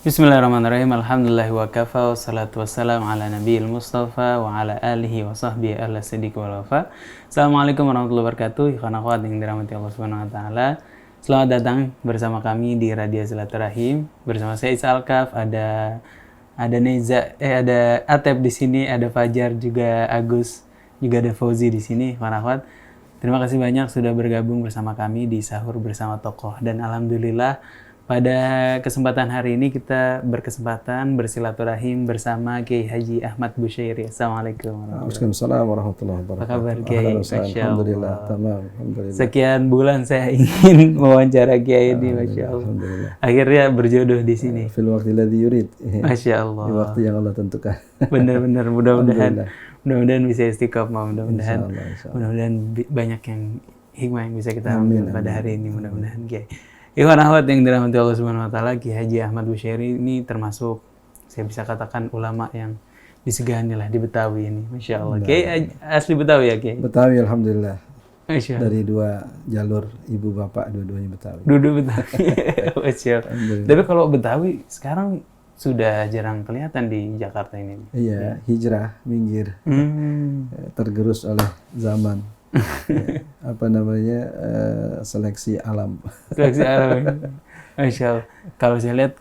Bismillahirrahmanirrahim. Alhamdulillah wa kafa wa salatu wassalamu ala nabiyil mustafa wa ala alihi wa sahbihi ala siddiq wal wafa. Assalamualaikum warahmatullahi wabarakatuh. Ikhwan akhwat yang dirahmati Allah Subhanahu wa taala. Selamat datang bersama kami di Radio Silaturahim. Bersama saya Isa Alkaf, ada Neza, ada Atep di sini, ada Fajar, juga Agus, juga ada Fauzi di sini, ikhwan akhwat. Terima kasih banyak sudah bergabung bersama kami di Sahur Bersama Tokoh, dan alhamdulillah pada kesempatan hari ini kita berkesempatan bersilaturahim bersama Kiai Haji Ahmad Busyairi. Assalamualaikum warahmatullahi wabarakatuh. Apa kabar Kiai? Alhamdulillah, tamam. Alhamdulillah. Sekian bulan saya ingin mewawancara Kiai ini, Masya Allah. Akhirnya berjodoh di sini. Fil waqti ladzi yurid. Masya Allah. Di waktu yang Allah tentukan. Benar-benar, mudah-mudahan bisa istiqomah, mudah-mudahan banyak yang hikmah yang bisa kita ambil pada hari ini, mudah-mudahan Kiai. Ikhwan akhwat yang dirahmati Allah Subhanahu wa taala, Kiai Haji Ahmad Busyairi ini termasuk, saya bisa katakan, ulama yang disegani lah di Betawi ini, Masya Allah. Kiai asli Betawi ya Kiai? Betawi, alhamdulillah. Masya Allah. Dari dua jalur ibu bapak, dua-duanya Betawi. Dua-dua Betawi. Masya Allah. Tapi kalau Betawi sekarang sudah jarang kelihatan di Jakarta ini. Iya, hijrah, minggir, tergerus oleh zaman. Seleksi alam. Seleksi alam. Masya Allah. Kalau saya lihat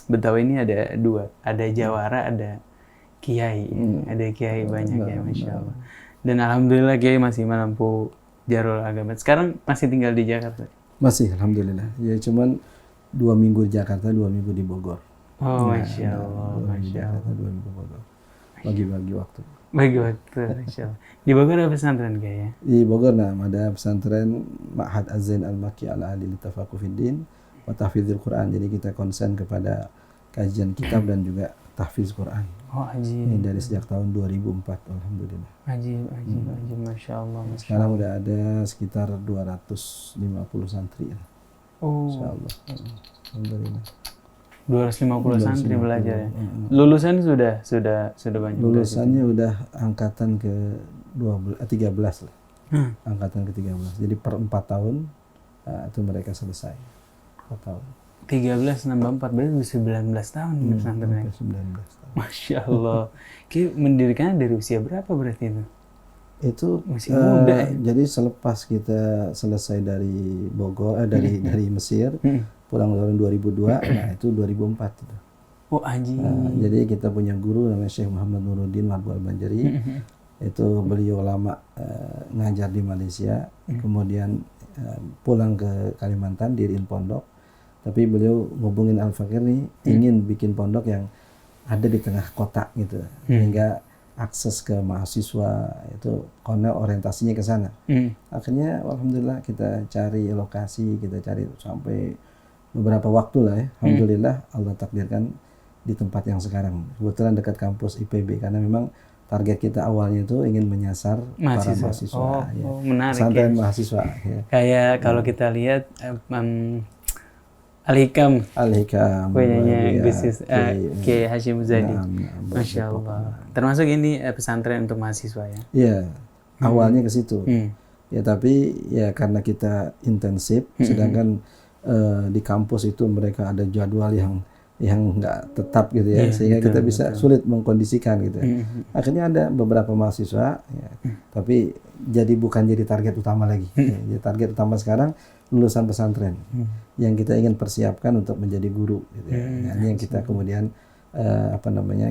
Betawi ini ada dua, ada jawara, ada kiai. Ada kiai banyak ya, Masya Allah. Dan alhamdulillah Kiai masih menempuh jalur agama. Sekarang masih tinggal di Jakarta? Masih, alhamdulillah. Ya cuman 2 minggu di Jakarta, 2 minggu di Bogor. Oh, Masya Allah. Masya Allah. 2 minggu Bogor. Bagi-bagi waktu. Bagi waktu, Masya Allah. Di Bogor ada pesantren Kiai ya? Di Bogor ada pesantren Ma'had Az-Zain Al-Makki Al-Ali Litafaqquh Fiddin wa Tahfidzil Quran. Jadi kita konsen kepada kajian kitab dan juga tahfiz Quran. Oh, ajib. Ini dari sejak tahun 2004, alhamdulillah. Ajib, Masya Allah. Sekarang udah ada sekitar 250 santri. Oh. Insya Allah. Alhamdulillah. 250 santri belajar ya. Lulusan sudah banyak. Lulusannya udah angkatan ke 13 lah. Angkatan ke 13. Jadi per 4 tahun itu mereka selesai. 4 tahun. 13 nambah 4 berarti 19 tahun pesantrennya. 19 tahun. Masya Allah. Ki mendirikannya dari usia berapa berarti itu? Itu masih muda. Jadi selepas kita selesai dari Bogor, dari Mesir, pulang tahun 2002, nah itu 2004 itu. Oh, anjing. Jadi kita punya guru namanya Syekh Muhammad Nuruddin Marbul Banjari. Itu beliau lama ngajar di Malaysia, kemudian pulang ke Kalimantan, diriin pondok. Tapi beliau ngubungin Al-Fakir nih, ingin bikin pondok yang ada di tengah kota gitu, sehingga akses ke mahasiswa itu karena orientasinya ke sana. Akhirnya alhamdulillah kita cari lokasi, kita cari sampai beberapa waktu lah ya. Alhamdulillah Allah takdirkan di tempat yang sekarang. Kebetulan dekat kampus IPB, karena memang target kita awalnya itu ingin menyasar para mahasiswa. Oh, menarik. Pesantren mahasiswa. Ya. Kayak kalau kita lihat Al-Hikam punyanya Gus Kiai Hashim Muzadi. Masya Allah. Termasuk ini pesantren untuk mahasiswa ya? Iya, awalnya ke situ. Ya tapi ya karena kita intensif, sedangkan di kampus itu mereka ada jadwal yang nggak tetap gitu ya, sehingga kita bisa sulit mengkondisikan gitu. Akhirnya ada beberapa mahasiswa, ya, tapi bukan jadi target utama lagi. Ya, target utama sekarang lulusan pesantren yang kita ingin persiapkan untuk menjadi guru. Gitu ya. Nah, ini yang kita kemudian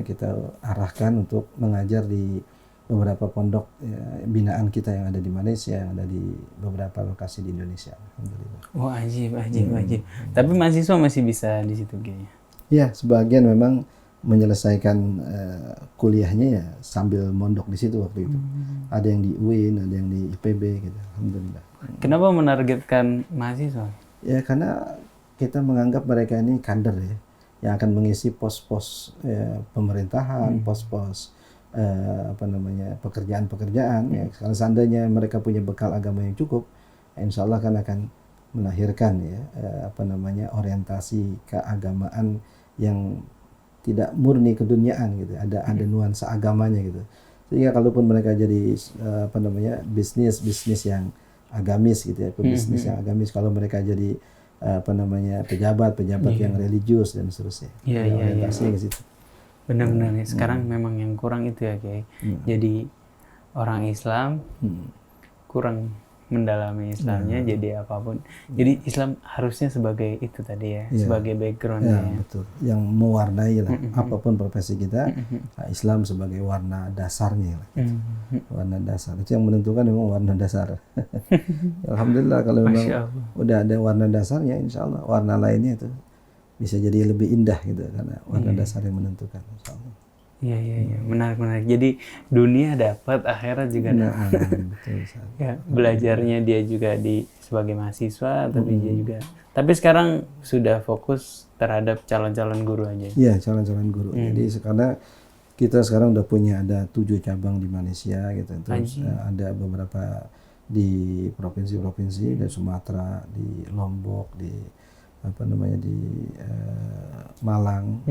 kita arahkan untuk mengajar di beberapa pondok binaan kita yang ada di Malaysia, yang ada di beberapa lokasi di Indonesia. Alhamdulillah. Oh, ajib. Tapi mahasiswa masih bisa di situ kayaknya? Iya, sebagian memang menyelesaikan kuliahnya ya sambil mondok di situ waktu itu. Ada yang di UIN, ada yang di IPB gitu. Alhamdulillah. Kenapa menargetkan mahasiswa? Ya karena kita menganggap mereka ini kader ya, yang akan mengisi pos-pos pemerintahan, pos-pos pekerjaan-pekerjaan. Ya, kalau seandainya mereka punya bekal agama yang cukup, insya Allah akan melahirkan orientasi keagamaan yang tidak murni keduniaan gitu. Ada nuansa agamanya gitu. Sehingga kalaupun mereka jadi bisnis yang agamis gitu ya, pebisnis yang agamis, kalau mereka jadi pejabat yang religius dan seterusnya. Orientasinya ke situ. Benar-benar nih. Sekarang memang yang kurang itu ya Kiai. Jadi orang Islam kurang mendalami Islamnya, jadi apapun. Jadi Islam harusnya sebagai itu tadi ya, sebagai backgroundnya. Ya, betul. Yang mewarnai lah apapun profesi kita, Islam sebagai warna dasarnya lah. Warna dasar itu yang menentukan memang warna dasar. Alhamdulillah kalau memang udah ada warna dasarnya, insya Allah warna lainnya itu bisa jadi lebih indah gitu karena warna dasar yang menentukan. Insya Allah. Iya, menarik. Jadi dunia dapat, akhirat juga dapat. Betul. Ya, belajarnya dia juga sebagai mahasiswa, tapi dia juga. Tapi sekarang sudah fokus terhadap calon-calon guru aja. Iya, calon-calon guru. Jadi karena kita sekarang udah punya ada 7 cabang di Malaysia gitu. Terus ada beberapa di provinsi-provinsi, di Sumatera, di Lombok, di Malang,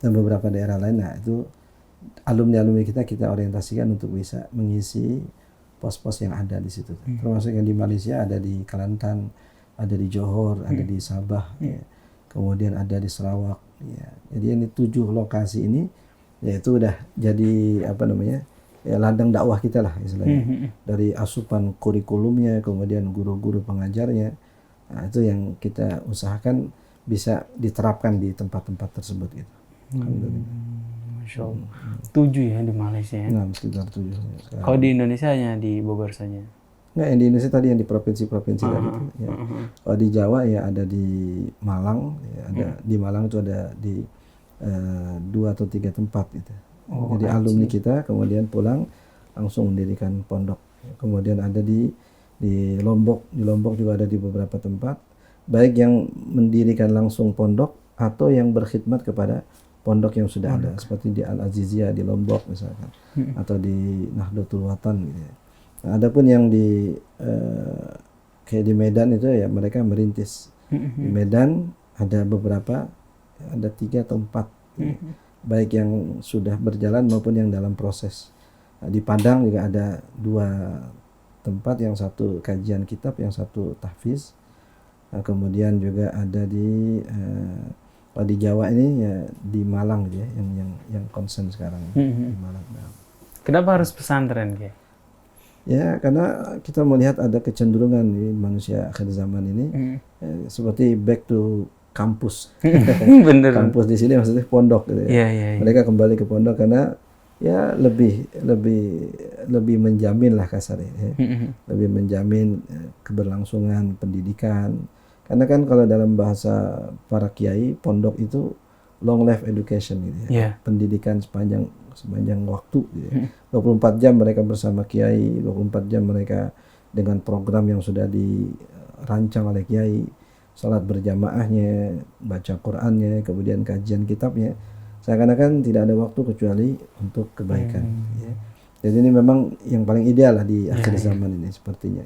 dan beberapa daerah lain. Nah, itu alumni kita orientasikan untuk bisa mengisi pos-pos yang ada di situ. Termasuk yang di Malaysia ada di Kelantan, ada di Johor, ada di Sabah, kemudian ada di Sarawak. Ya. Jadi ini 7 lokasi ini, yaitu udah jadi ladang dakwah kita lah istilahnya. Dari asupan kurikulumnya, kemudian guru-guru pengajarnya, nah, itu yang kita usahakan bisa diterapkan di tempat-tempat tersebut gitu. Masya Allah. 7 ya di Malaysia ya? Nah, sekitar 7. Kalau di Indonesia hanya di Bogor saja? Enggak, yang di Indonesia tadi yang di provinsi-provinsi tadi itu. Ya. Kalau di Jawa ya ada di Malang, ya, ada di Malang itu ada di 2 atau 3 tempat gitu. Jadi alumni kita kemudian pulang langsung mendirikan pondok. Kemudian ada di Lombok juga ada di beberapa tempat, baik yang mendirikan langsung pondok atau yang berkhidmat kepada pondok yang sudah ada, seperti di Al-Aziziyah di Lombok misalkan, atau di Nahdlatul Watan gitu ya. Nah, adapun yang kayak di Medan itu ya mereka merintis. Di Medan ada 3 atau 4, baik yang sudah berjalan maupun yang dalam proses. Nah, di Padang juga ada 2 tempat, yang satu kajian kitab, yang satu tahfiz. Nah, kemudian juga ada di Jawa ini ya di Malang gitu ya, yang concern sekarang di Malang. Kenapa harus pesantren Kiai? Ya karena kita melihat ada kecenderungan di manusia akhir zaman ini seperti back to kampus. Bener. Kampus di sini maksudnya pondok gitu ya. Mereka kembali ke pondok karena ya lebih menjamin lah kasarnya ya. Lebih menjamin keberlangsungan pendidikan. Karena kan kalau dalam bahasa para kiai, pondok itu long life education gitu ya. Pendidikan sepanjang waktu gitu ya. 24 jam mereka bersama kiai, 24 jam mereka dengan program yang sudah dirancang oleh kiai, salat berjamaahnya, baca Qur'annya, kemudian kajian kitabnya. Seakan-akan tidak ada waktu kecuali untuk kebaikan ya. Jadi ini memang yang paling ideal lah di akhir zaman ini sepertinya.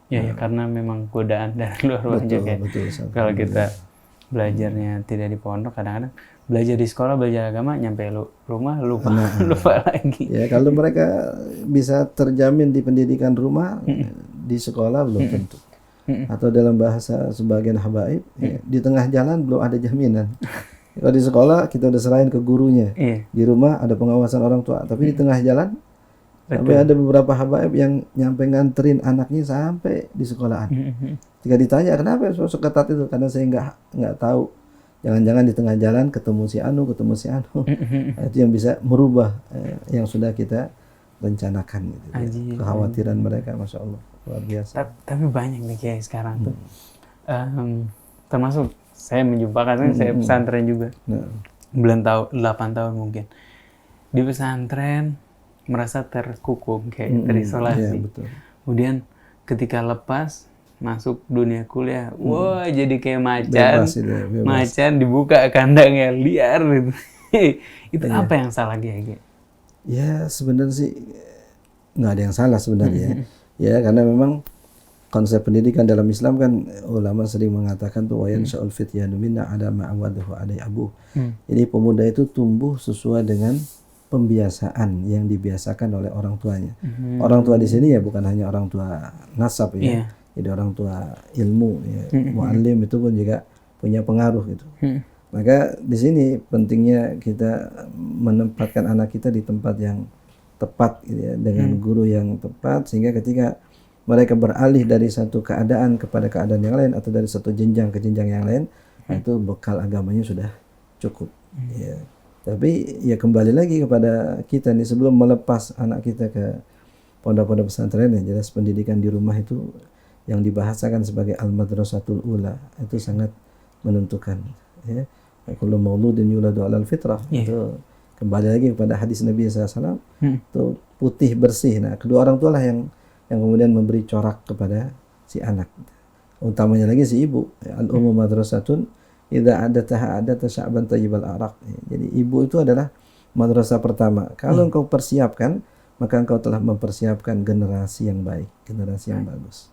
Ya, karena memang godaan dari luar wajah kayak. Kalau kita belajarnya tidak di pondok, kadang-kadang belajar di sekolah, belajar agama, nyampe rumah lupa lagi. Ya, kalau mereka bisa terjamin di pendidikan rumah, di sekolah belum tentu. Atau dalam bahasa sebagian habaib, di tengah jalan belum ada jaminan. Kalau di sekolah kita udah serahin ke gurunya, di rumah ada pengawasan orang tua, tapi di tengah jalan sampai ada beberapa habaib yang nyampe nganterin anaknya sampai di sekolahan. Ketika ditanya kenapa seketat itu, karena saya nggak tahu. Jangan-jangan di tengah jalan ketemu si anu. Nah, itu yang bisa merubah yang sudah kita rencanakan gitu. Kekhawatiran mereka, masya Allah, luar biasa. Tapi banyak nih kayak sekarang tuh, termasuk saya menjumpakan, saya pesantren juga. Belum tahu 8 tahun mungkin di pesantren, merasa terkukung kayak terisolasi. Kemudian ketika lepas masuk dunia kuliah, wah jadi kayak macan. Macan dibuka kandangnya liar gitu. Itu apa yang salah Kiai? Ya sebenarnya sih nggak ada yang salah sebenarnya. Ya karena memang konsep pendidikan dalam Islam kan ulama sering mengatakan tuh wayan sya'ul fityanu minna ada ma'awadahu alai abu. Jadi pemuda itu tumbuh sesuai dengan pembiasaan yang dibiasakan oleh orang tuanya. Orang tua di sini ya bukan hanya orang tua nasab ya. jadi orang tua ilmu ya. Muallim itu pun juga punya pengaruh gitu. Maka di sini pentingnya kita menempatkan anak kita di tempat yang tepat gitu ya, dengan guru yang tepat, sehingga ketika mereka beralih dari satu keadaan kepada keadaan yang lain atau dari satu jenjang ke jenjang yang lain, itu bekal agamanya sudah cukup. Ya. Tapi ya kembali lagi kepada kita nih, sebelum melepas anak kita ke pondok-pondok pesantren, yang jelas pendidikan di rumah itu yang dibahasakan sebagai al-madrasatul ula itu sangat menentukan. Ya. Kullu mauludin yuladu alal fitrah. Itu kembali lagi kepada hadis Nabi SAW, itu putih bersih. Nah, kedua orang tua lah yang kemudian memberi corak kepada si anak. Utamanya lagi si ibu. Al-ummu madrasatun idza adataha adata sya'ban tayyibal araq. Jadi ibu itu adalah madrasah pertama. Kalau engkau persiapkan, maka engkau telah mempersiapkan generasi yang baik, generasi yang bagus.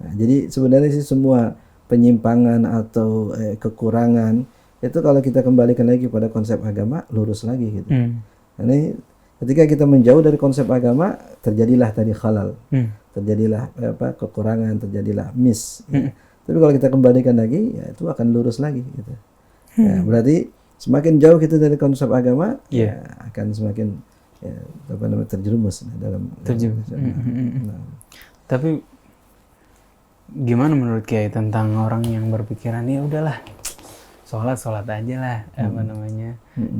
Nah, jadi sebenarnya sih semua penyimpangan atau kekurangan itu kalau kita kembalikan lagi pada konsep agama, lurus lagi gitu. Ini ketika kita menjauh dari konsep agama, terjadilah tadi khalal, terjadilah kekurangan, terjadilah miss. Ya. Tapi kalau kita kembalikan lagi, ya itu akan lurus lagi gitu. Ya, berarti semakin jauh kita dari konsep agama, ya akan semakin terjerumus dalam. Tapi gimana menurut Kiai tentang orang yang berpikiran ya udahlah, sholat aja lah,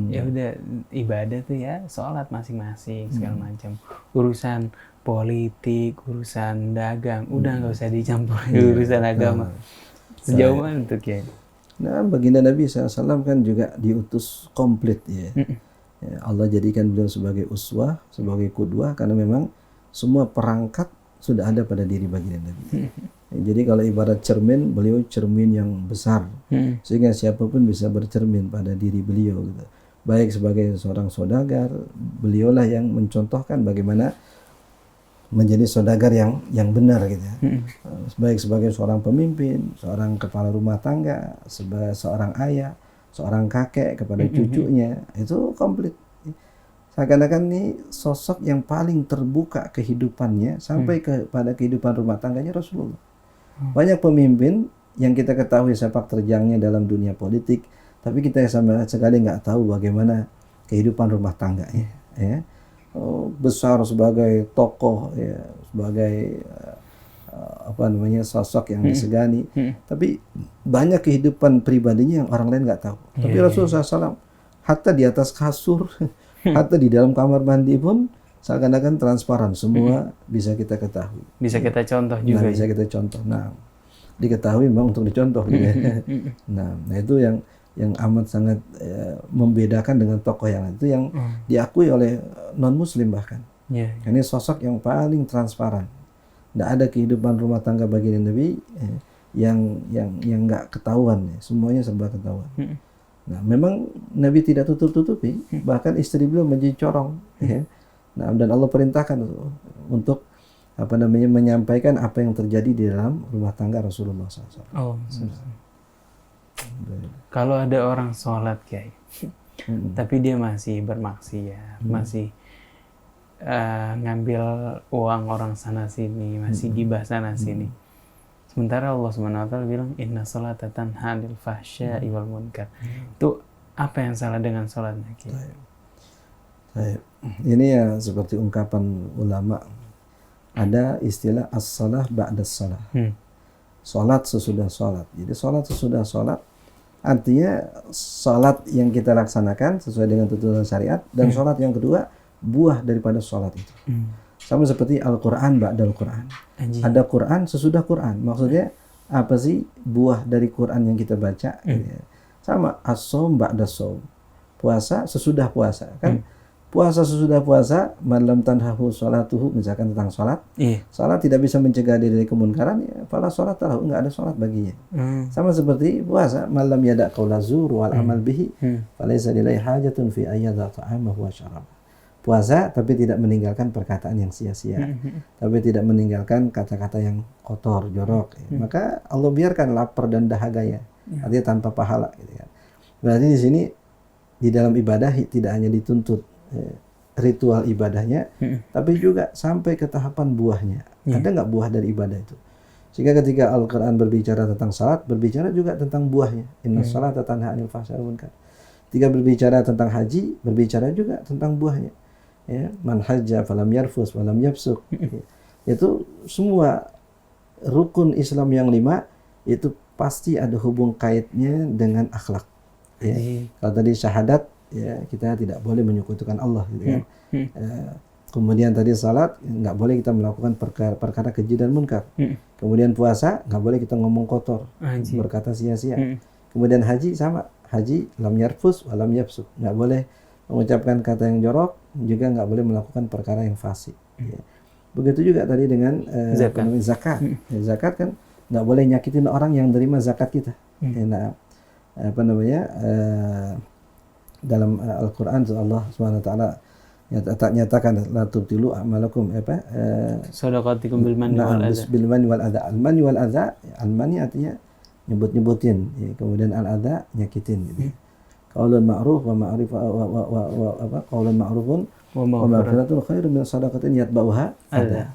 ya udah ibadah tuh ya sholat masing-masing segala macam, urusan politik, urusan dagang udah nggak usah dicampur urusan agama. Sejauh mana tuh Kiai? Nah, baginda Nabi SAW kan juga diutus komplit ya. Ya, Allah jadikan beliau sebagai uswah, sebagai qudwah, karena memang semua perangkat sudah ada pada diri baginda Nabi. Jadi kalau ibarat cermin, beliau cermin yang besar, sehingga siapapun bisa bercermin pada diri beliau gitu. Baik sebagai seorang saudagar, beliaulah yang mencontohkan bagaimana menjadi saudagar yang benar gitu ya. Baik sebagai seorang pemimpin, seorang kepala rumah tangga, sebagai seorang ayah, seorang kakek kepada cucunya, itu komplit. Seakan-akan ini sosok yang paling terbuka kehidupannya sampai kepada kehidupan rumah tangganya Rasulullah. Banyak pemimpin yang kita ketahui sepak terjangnya dalam dunia politik, tapi kita sama sekali nggak tahu bagaimana kehidupan rumah tangganya. Ya. Besar sebagai tokoh, ya, sebagai sosok yang disegani, tapi banyak kehidupan pribadinya yang orang lain nggak tahu. Tapi Rasulullah SAW, hatta di atas kasur, hatta di dalam kamar mandi pun seakan-akan transparan, semua bisa kita ketahui. Bisa kita contoh juga. Bisa kita contoh. Nah, diketahui memang untuk dicontoh. Gitu ya. Nah, itu yang amat sangat membedakan dengan tokoh yang lain. Itu yang diakui oleh non-muslim bahkan. Ini sosok yang paling transparan. Tidak ada kehidupan rumah tangga baginda Nabi yang nggak ketahuan. Semuanya serba ketahuan. Nah, memang Nabi tidak tutup-tutupi, bahkan istri beliau menjadi corong. Ya. Nah, dan Allah perintahkan untuk menyampaikan apa yang terjadi di dalam rumah tangga Rasulullah SAW. Kalau ada orang sholat Kiai, tapi dia masih bermaksiat, masih ngambil uang orang sana sini, masih gibah sana sini. Sementara Allah SWT bilang inna sholata tanha 'anil fahsya'i wal munkar. Itu apa yang salah dengan sholatnya Kiai? Ini ya seperti ungkapan ulama, ada istilah as-salah ba'da salah. Salat sesudah salat. Jadi salat sesudah salat artinya salat yang kita laksanakan sesuai dengan tuntunan syariat, dan salat yang kedua buah daripada salat itu. Sama seperti Al-Quran ba'dal Quran. Ada Quran sesudah Quran. Maksudnya apa sih buah dari Quran yang kita baca? Sama as-shaum ba'da shaum. Puasa sesudah puasa. Kan puasa sesudah puasa, malam tanhahu sholatuhu, misalkan tentang sholat. Sholat tidak bisa mencegah diri dari kemunkaran, ya fala sholat tahu, enggak ada sholat baginya. Sama seperti puasa, malam yada' qaula zur wal amal bihi, falaysa lillahi hajatun fi ayyadha ta'amahu wa syarab. Puasa tapi tidak meninggalkan perkataan yang sia-sia, tapi tidak meninggalkan kata-kata yang kotor, jorok. Maka Allah biarkan lapar dan dahaganya, artinya tanpa pahala. Gitu kan. Berarti di sini di dalam ibadah tidak hanya dituntut ritual ibadahnya, tapi juga sampai ke tahapan buahnya. Ada nggak buah dari ibadah itu? Sehingga ketika Al-Quran berbicara tentang salat, berbicara juga tentang buahnya. Inna salata tanha 'anil fahsya'i wal munkar. Ketika berbicara tentang haji, berbicara juga tentang buahnya. Ya, man hajja falam yarfus walam yafsuk. Itu semua rukun Islam yang 5 itu pasti ada hubung kaitnya dengan akhlak. Ya. Kalau tadi syahadat, ya kita tidak boleh menyekutukan Allah, gitu kan. Kemudian tadi salat, nggak boleh kita melakukan perkara keji dan munkar. Kemudian puasa, nggak boleh kita ngomong kotor, berkata sia-sia. Kemudian haji sama, haji lam yarfus wa lam yafsuk, nggak boleh mengucapkan kata yang jorok, juga nggak boleh melakukan perkara yang fasik. Ya. Begitu juga tadi dengan zakat. Ya, zakat kan nggak boleh nyakitin orang yang terima zakat kita. Nah, dalam Al-Quran Allah Subhanahu Wa Taala nyatakan la tubtilu a'malakum shadaqatikum bil manni wal adza. Bil manni wal adza. Al manni wal adza, al manni artinya nyebut-nyebutin, ya. Kemudian al adza nyakitin, gitu. Qaulun ma'ruf wa ma'rif qaulun ma'rufun wa maghfiratun khairun min shadaqatin yatba'uha adza.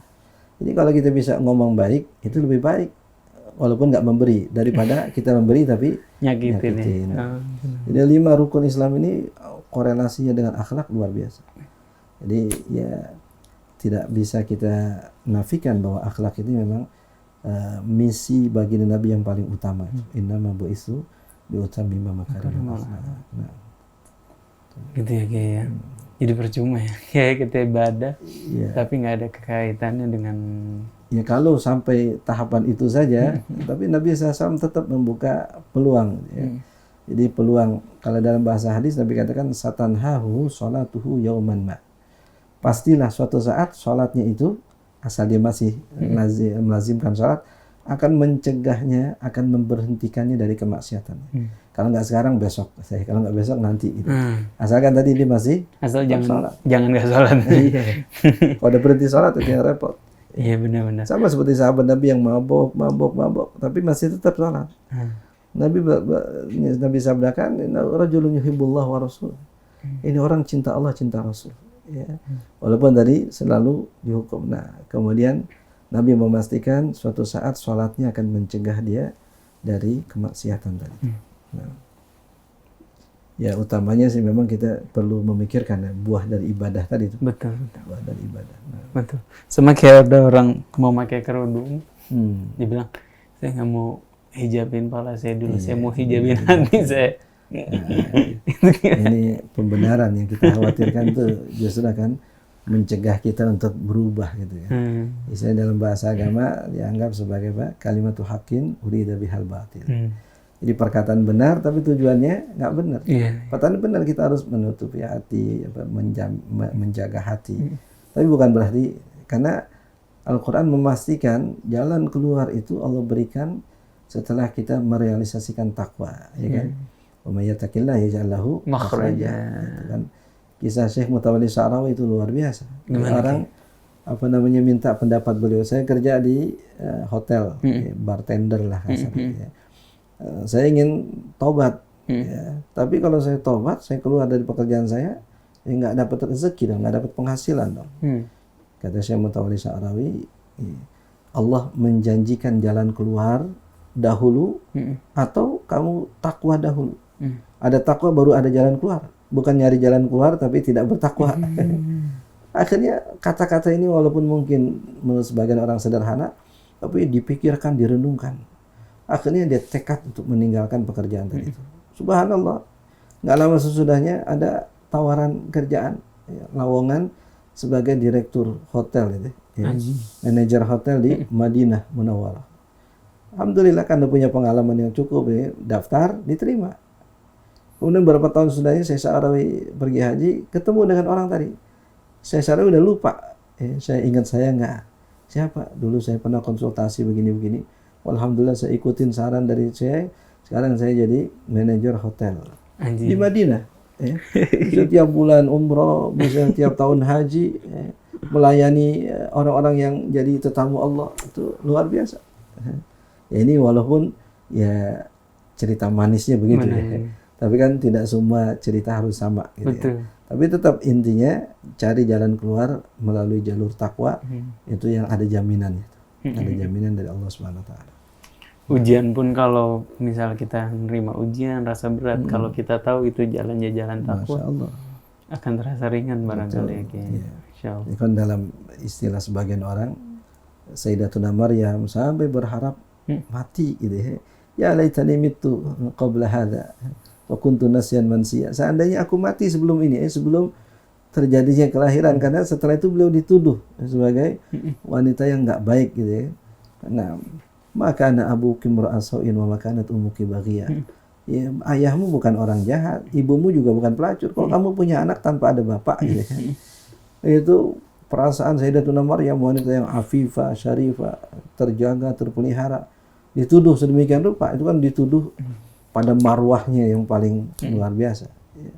Jadi kalau kita bisa ngomong baik, itu lebih baik walaupun nggak memberi daripada kita memberi tapi nyakitin. Jadi 5 rukun Islam ini korelasinya dengan akhlak luar biasa. Jadi ya tidak bisa kita nafikan bahwa akhlak ini memang misi baginda Nabi yang paling utama. Innama bu'istu liutammima makarimal akhlaq. Nah, gitu ya kayak ya. Jadi percuma ya kayak kita ibadah, tapi nggak ada kekaitannya dengan. Ya kalau sampai tahapan itu saja, tapi Nabi SAW tetap membuka peluang. Ya. Jadi peluang, kalau dalam bahasa hadis Nabi katakan satanhahu sholatuhu yauman ma. Pastilah suatu saat sholatnya itu, asal dia masih melazimkan sholat, akan mencegahnya, akan memberhentikannya dari kemaksiatan. Kalau nggak sekarang besok, kalau nggak besok nanti. Gitu. Asalkan tadi dia masih jangan nggak sholat. Kalau udah berhenti sholat itu yang repot. Iya benar-benar. Sama seperti sahabat Nabi yang mabok, tapi masih tetap sholat. Nabi sabdakan, rajulun yuhibbullah wa rasul. Ini orang cinta Allah, cinta Rasul. Ya. Walaupun tadi selalu dihukum. Nah, kemudian Nabi memastikan suatu saat sholatnya akan mencegah dia dari kemaksiatan tadi. Nah, ya utamanya sih memang kita perlu memikirkan buah dari ibadah tadi itu. Betul. Buah dari ibadah. Nah. Betul. Sama kayak ada orang mau pakai kerudung, dibilang saya nggak mau hijabin kepala saya dulu, saya mau hijabin hati saya. Ini pembenaran yang kita khawatirkan tuh justru akan mencegah kita untuk berubah gitu ya. Misalnya dalam bahasa agama dianggap sebagai kalimatu haqqin urida bihal batil. Jadi perkataan benar tapi tujuannya nggak benar. Perkataan benar kita harus menutupi hati, menjaga hati. Tapi bukan berarti, karena Al-Quran memastikan jalan keluar itu Allah berikan setelah kita merealisasikan takwa, ya kan? Wa may yattaqillaha yaj'al lahu makhraja. Kan kisah Syekh Mutawalli Sya'rawi itu luar biasa. Orang minta pendapat beliau. Saya kerja di hotel, bartender lah kasarnya. Saya ingin tobat, ya. Tapi kalau saya tobat, saya keluar dari pekerjaan saya, nggak dapat rezeki dong, nggak dapat penghasilan dong. Kata Syekh Mutawalli Sya'rawi, Allah menjanjikan jalan keluar dahulu, atau kamu takwa dahulu. Ada takwa baru ada jalan keluar, bukan nyari jalan keluar tapi tidak bertakwa. Akhirnya kata-kata ini walaupun mungkin menurut sebagian orang sederhana, tapi dipikirkan, direnungkan. Akhirnya dia tekad untuk meninggalkan pekerjaan tadi itu. Subhanallah, nggak lama sesudahnya ada tawaran kerjaan, lowongan sebagai direktur hotel itu, manajer hotel di Madinah Munawwarah. Alhamdulillah karena punya pengalaman yang cukup, daftar, diterima. Kemudian beberapa tahun sesudahnya saya Sya'rawi pergi haji, ketemu dengan orang tadi. Saya Sya'rawi udah lupa, saya ingat saya nggak. Siapa? Dulu saya pernah konsultasi begini-begini. Alhamdulillah saya ikutin saran dari saya. Sekarang saya jadi manajer hotel di Madinah. Setiap bulan umroh, misalnya tiap tahun haji, melayani orang-orang yang jadi tetamu Allah, itu luar biasa. Ya ini walaupun ya cerita manisnya begitu ya. Tapi kan tidak semua cerita harus sama gitu ya. Tapi tetap intinya cari jalan keluar melalui jalur takwa, itu yang ada jaminannya. Ada jaminan dari Allah Subhanahu wa taala. Ujian pun kalau misal kita menerima ujian rasa berat, kalau kita tahu itu jalannya jalan takwa, Masya Allah. akan terasa ringan barangkali ya Kiai. Iya. Insyaallah. Ini kan dalam istilah sebagian orang, Sayyidatuna Maryam sampai berharap mati gitu ya. Ya laitani mitu qabla hadza wa kuntu nasyan mansiya. Seandainya aku mati sebelum ini, sebelum terjadinya kelahiran, karena setelah itu beliau dituduh sebagai wanita yang enggak baik gitu ya. Nah, maka anak abuki mur'asauin wa makanat ummuki baghiyah. Ya, ayahmu bukan orang jahat, ibumu juga bukan pelacur. Kalau kamu punya anak tanpa ada bapak gitu ya. Itu perasaan Sayyidatuna Maryam, wanita yang afifah, syarifah, terjaga, terpelihara, dituduh sedemikian rupa. Itu kan dituduh pada marwahnya yang paling luar biasa. Ya.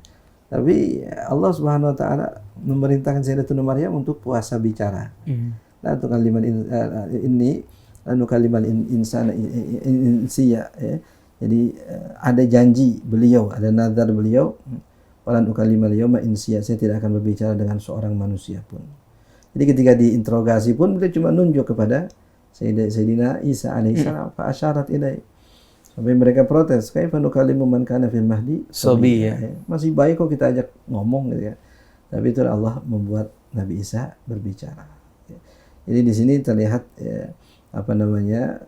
Tapi Allah Subhanahu wa taala memerintahkan Sayyidatuna Maryam untuk puasa bicara. Nah, untuk kalimat ini kalimat insana insiya ya. Jadi ada janji beliau, ada nazar beliau, walan ukalimal yauma insiya, saya tidak akan berbicara dengan seorang manusia pun. Jadi ketika diinterogasi pun beliau cuma nunjuk kepada Sayyidina Isa alaihissalam, fa asyarat ilai. Sampai mereka protes, kaifa nukallimu man kana fil mahdi sabiyya. Masih baik kok kita ajak ngomong gitu ya. Tapi itu Allah membuat Nabi Isa berbicara. Jadi di sini terlihat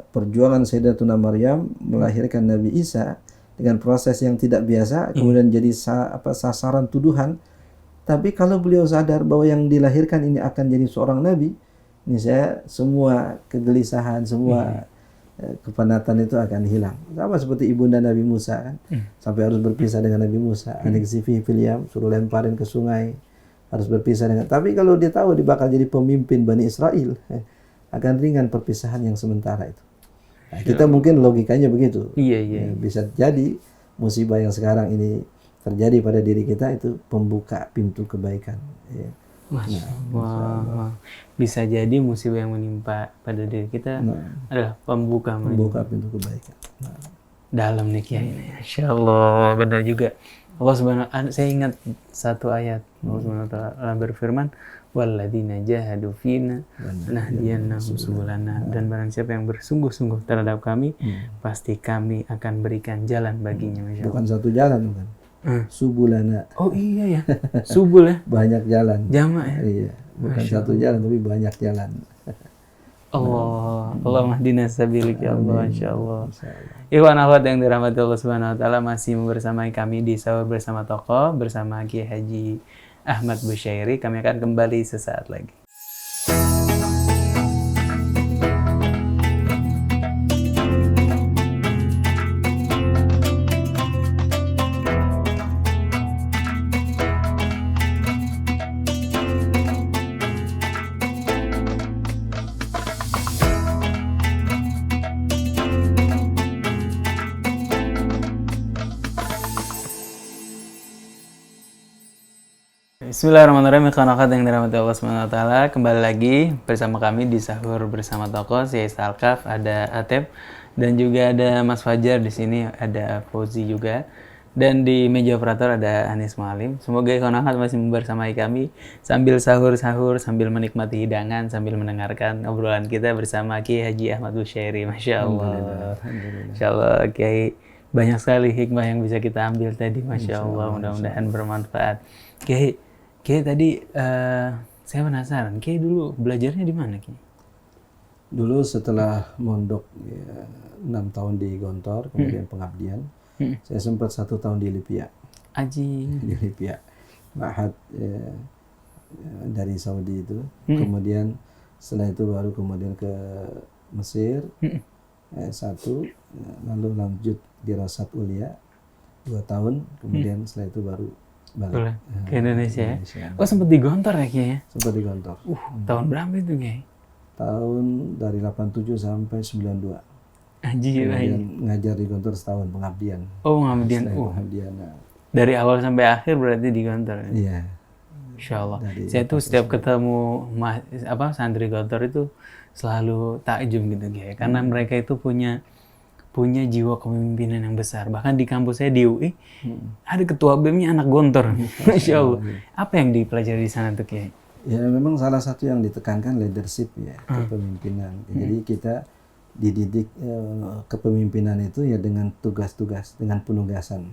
perjuangan Sayyidatuna Maryam melahirkan Nabi Isa dengan proses yang tidak biasa, kemudian jadi sasaran tuduhan. Tapi kalau beliau sadar bahwa yang dilahirkan ini akan jadi seorang nabi, ini saya semua kegelisahan, semua kepenatan itu akan hilang. Sama seperti ibunda Nabi Musa kan, sampai harus berpisah dengan Nabi Musa. Aniksifi fil yam, suruh lemparin ke sungai, harus berpisah dengan. Tapi kalau dia tahu dia bakal jadi pemimpin Bani Israel, akan ringan perpisahan yang sementara itu. Nah, kita mungkin logikanya begitu. Iya. Bisa jadi musibah yang sekarang ini terjadi pada diri kita itu pembuka pintu kebaikan. Ya. Masya Allah. Bisa jadi musibah yang menimpa pada diri kita adalah pembuka pintu kebaikan. Dalam nih Kiai ini. Masya Allah, benar juga. Allah Subhanahu wa taala, saya ingat satu ayat. Allah Subhanahu wa taala berfirman, walladzina jahadu fina nahdiyannahum subulana, dan barang siapa yang bersungguh-sungguh terhadap kami, pasti kami akan berikan jalan baginya. Masya Allah. Bukan satu jalan bukan. Subulana. Oh iya ya. Subul ya. Banyak jalan. Jamak ya. Iya, bukan satu jalan tapi banyak jalan. Allah mahdina sabilik ya Allah, insyaallah. Ikhwan akhwat yang dirahmati Allah Subhanahu wa taala, masih bersamai kami di Sahur Bersama Tokoh bersama Kiai Haji Ahmad Busyairi. Kami akan kembali sesaat lagi. Bismillahirrahmanirrahim. Ikhwan-akhwat yang dirahmati Allah Subhanahu wa taala, kembali lagi bersama kami di Sahur Bersama Tokoh. Saya Salkaf, ada Atep, dan juga ada Mas Fajar di sini, ada Fauzi juga. Dan di meja operator ada Anis Mualim. Semoga ikhwan-akhwat masih bersamai kami sambil sahur-sahur, sambil menikmati hidangan, sambil mendengarkan obrolan kita bersama Kiai Haji Ahmad Busyairi. Masya Allah. Masya Allah, Kiai, banyak sekali hikmah yang bisa kita ambil tadi. Masya Allah, mudah-mudahan bermanfaat. Kiai tadi saya penasaran, Kiai dulu belajarnya di mana Kiai? Dulu setelah mondok 6 tahun di Gontor, kemudian pengabdian, saya sempat 1 tahun di Lipia. Di Lipia, Ma'had dari Saudi itu. Kemudian setelah itu baru kemudian ke Mesir, 1, lalu lanjut Dirasat Ulia 2 tahun, kemudian setelah itu baru balik ke Indonesia ya? Oh, sempat di Gontor ya Kiai ya? Sempat di Gontor. Tahun berapa itu Kiai? Tahun dari 87 sampai 92. Kemudian ngajar di Gontor setahun, pengabdian. Oh, pengabdian. Pengabdian. Dari awal sampai akhir berarti di Gontor ya? Iya. Insya Allah. Saya tuh setiap ketemu santri Gontor itu selalu takjub gitu Kiai, karena mereka itu punya jiwa kepemimpinan yang besar. Bahkan di kampus saya di UI ada ketua BEM-nya anak Gontor. Masya Allah. Apa yang dipelajari di sana tuh Kiai? Ya memang salah satu yang ditekankan leadership ya, kepemimpinan. Jadi kita dididik kepemimpinan itu ya dengan tugas-tugas, dengan penugasan.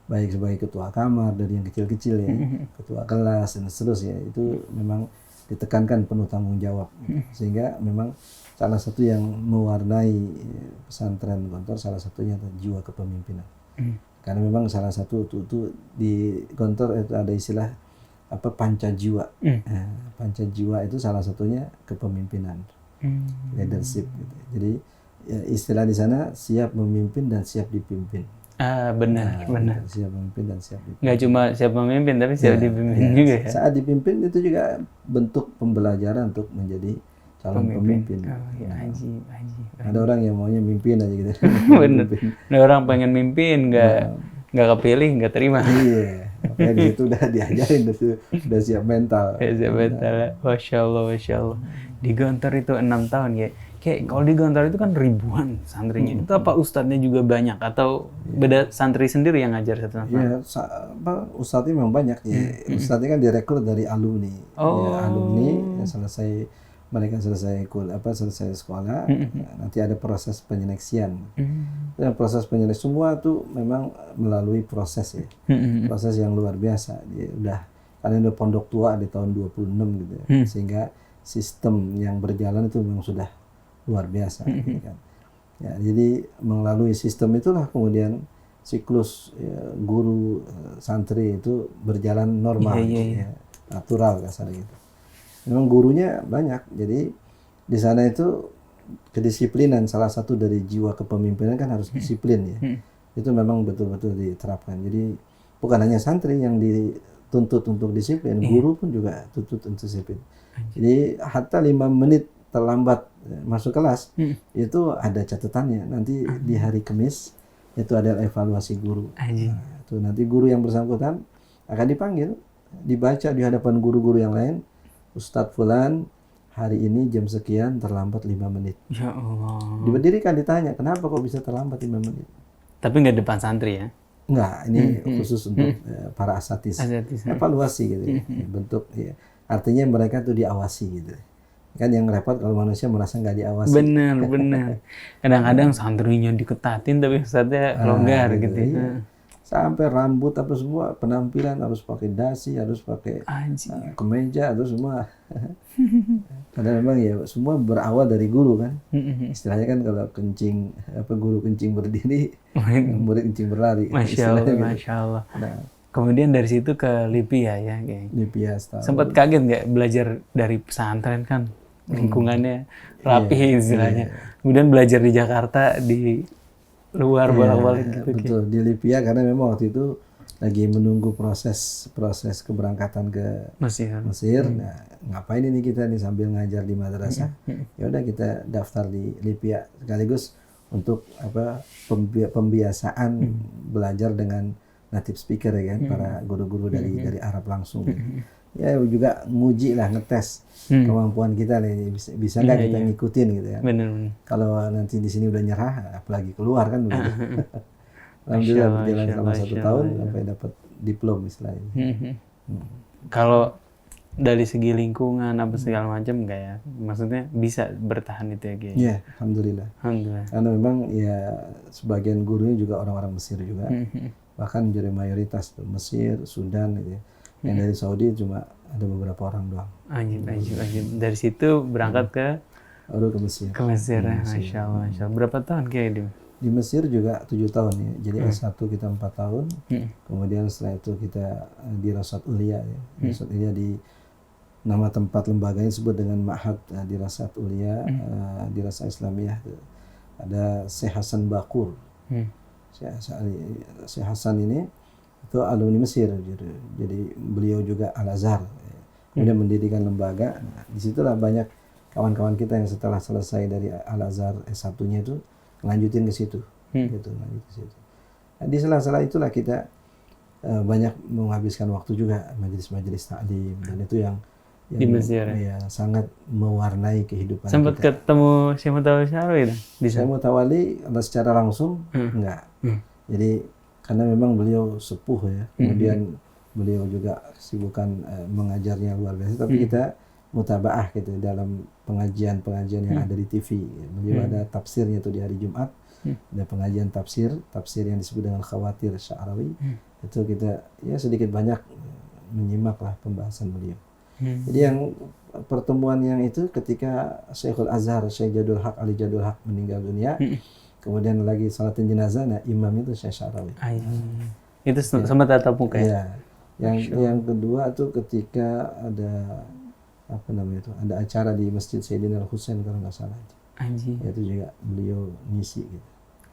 Baik sebagai ketua kamar dari yang kecil-kecil ya, ketua kelas dan seterusnya, itu memang ditekankan penuh tanggung jawab. Sehingga memang salah satu yang mewarnai pesantren Gontor salah satunya adalah jiwa kepemimpinan. Karena memang salah satu itu di Gontor itu ada istilah apa panca jiwa. Panca jiwa itu salah satunya kepemimpinan, leadership gitu. Jadi ya, istilah di sana siap memimpin dan siap dipimpin. Benar. Siap memimpin dan siap dipimpin. Nggak cuma siap memimpin tapi siap dipimpin juga ya. Saat dipimpin itu juga bentuk pembelajaran untuk menjadi calon pemimpin. Ajib. Ada orang yang maunya mimpin aja gitu. Bener. Ada orang pengen mimpin nggak kepilih, nggak terima. Iya. Makanya di situ udah diajarin, udah siap mental. Siap mental. Masya Allah. Di Gontor itu 6 tahun ya. Kayak kalau di Gontor itu kan ribuan santrinya. Itu apa ustadznya juga banyak atau beda santri sendiri yang ngajar satu-satu? Iya, ustadznya memang banyak ya. Ustadznya kan direkrut dari alumni. Ya, alumni yang mereka selesai sekolah, nanti ada proses penyeleksian. Dan proses penyeleksian semua tuh memang melalui proses ya. Proses yang luar biasa. Dia karena udah pondok tua di tahun 26 gitu ya. Sehingga sistem yang berjalan itu memang sudah luar biasa gitu kan. Ya, jadi melalui sistem itulah kemudian siklus ya, guru santri itu berjalan normal, ya, natural kasarnya gitu. Memang gurunya banyak, jadi di sana itu kedisiplinan salah satu dari jiwa kepemimpinan kan harus disiplin ya. Itu memang betul-betul diterapkan. Jadi bukan hanya santri yang dituntut untuk disiplin, guru pun juga tuntut untuk disiplin. Jadi hatta 5 menit terlambat masuk kelas itu ada catatannya. Nanti di hari Kamis itu ada evaluasi guru. Nah, itu nanti guru yang bersangkutan akan dipanggil, dibaca di hadapan guru-guru yang lain. Ustadz Fulan hari ini jam sekian terlambat 5 menit. Ya Allah. Diberdirikan ditanya, kenapa kok bisa terlambat 5 menit? Tapi nggak depan santri ya? Enggak, ini khusus untuk para asatis. Evaluasi gitu ya. Bentuk ya. Artinya mereka tuh diawasi gitu. Kan yang repot kalau manusia merasa nggak diawasi. Bener. Kadang-kadang santrinya diketatin tapi ustadznya longgar gitu ya. Iya. Sampai rambut apa semua, penampilan harus pakai dasi, harus pakai kemeja, harus semua. Karena memang ya semua berawal dari guru kan. Istilahnya kan kalau guru kencing berdiri, murid kencing berlari. Masya Allah. Nah, kemudian dari situ ke Lipia ya, Lipia setahun. Sempat kaget nggak belajar dari pesantren kan, lingkungannya rapi istilahnya. Kemudian belajar di Jakarta di luar bolak-balik gitu. Betul, di Lipia karena memang waktu itu lagi menunggu proses keberangkatan ke Mesir. Nah, ngapain ini kita nih sambil ngajar di madrasah? Ya udah kita daftar di Lipia sekaligus untuk pembiasaan belajar dengan native speaker ya kan, para guru-guru dari Arab langsung. Ya juga nguji lah, ngetes kemampuan kita nih, bisa nggak kita ngikutin gitu ya. Kalau nanti di sini udah nyerah, apalagi keluar kan begitu. Alhamdulillah berjalan selama 1 tahun sampai dapat diplom istilahnya. Kalau dari segi lingkungan apa segala macam nggak ya? Maksudnya bisa bertahan itu ya Kiai? Iya, alhamdulillah. Karena memang ya sebagian gurunya juga orang-orang Mesir juga. Bahkan menjadi mayoritas tuh Mesir, Sudan gitu ya. Yang dari Saudi cuma ada beberapa orang doang. Ajib. Dari situ berangkat ke Mesir. Ke Mesir, Masya Allah. Berapa tahun Kiai di Mesir juga 7 tahun ya. Jadi S1 kita 4 tahun. Kemudian setelah itu kita di Rasat Ulia ya. Rasat Ulia di nama tempat lembaganya disebut dengan Ma'had di Rasat Ulia, di Rasat Islamiyah. Ada Syekh Hasan Bakur. Syekh Hasan ini itu alumni Mesir, jadi beliau juga Al-Azhar, kemudian mendirikan lembaga. Nah, disitulah banyak kawan-kawan kita yang setelah selesai dari Al-Azhar S1-nya itu lanjutin ke situ, gitu, lanjut ke situ. Nah, di sela-sela itulah kita banyak menghabiskan waktu juga majelis-majelis taklim, dan itu yang di Mesir ya sangat mewarnai kehidupan sempat kita. Ketemu Syekh Mutawalli Syarwi itu? Syekh Mutawalli secara langsung enggak. Jadi karena memang beliau sepuh ya, kemudian beliau juga kesibukan mengajarnya luar biasa, tapi kita mutabaah gitu dalam pengajian-pengajian yang ada di TV. Beliau ada tafsirnya tuh di hari Jumat, ada pengajian tafsir yang disebut dengan Khawatir Sya'rawi. Itu kita ya sedikit banyak menyimak lah pembahasan beliau. Jadi yang pertemuan yang itu ketika Syekhul Azhar, Syekh Jadul Haq Ali Jadul Haq meninggal dunia, kemudian lagi salatin jenazah, nah imam itu Syekh Sya'rawi. Itu sama tatap muka ya? Yang kedua tuh ketika ada apa namanya itu, ada acara di Masjid Sayyidina Al-Husain kalau nggak salah itu. Itu juga beliau ngisi gitu.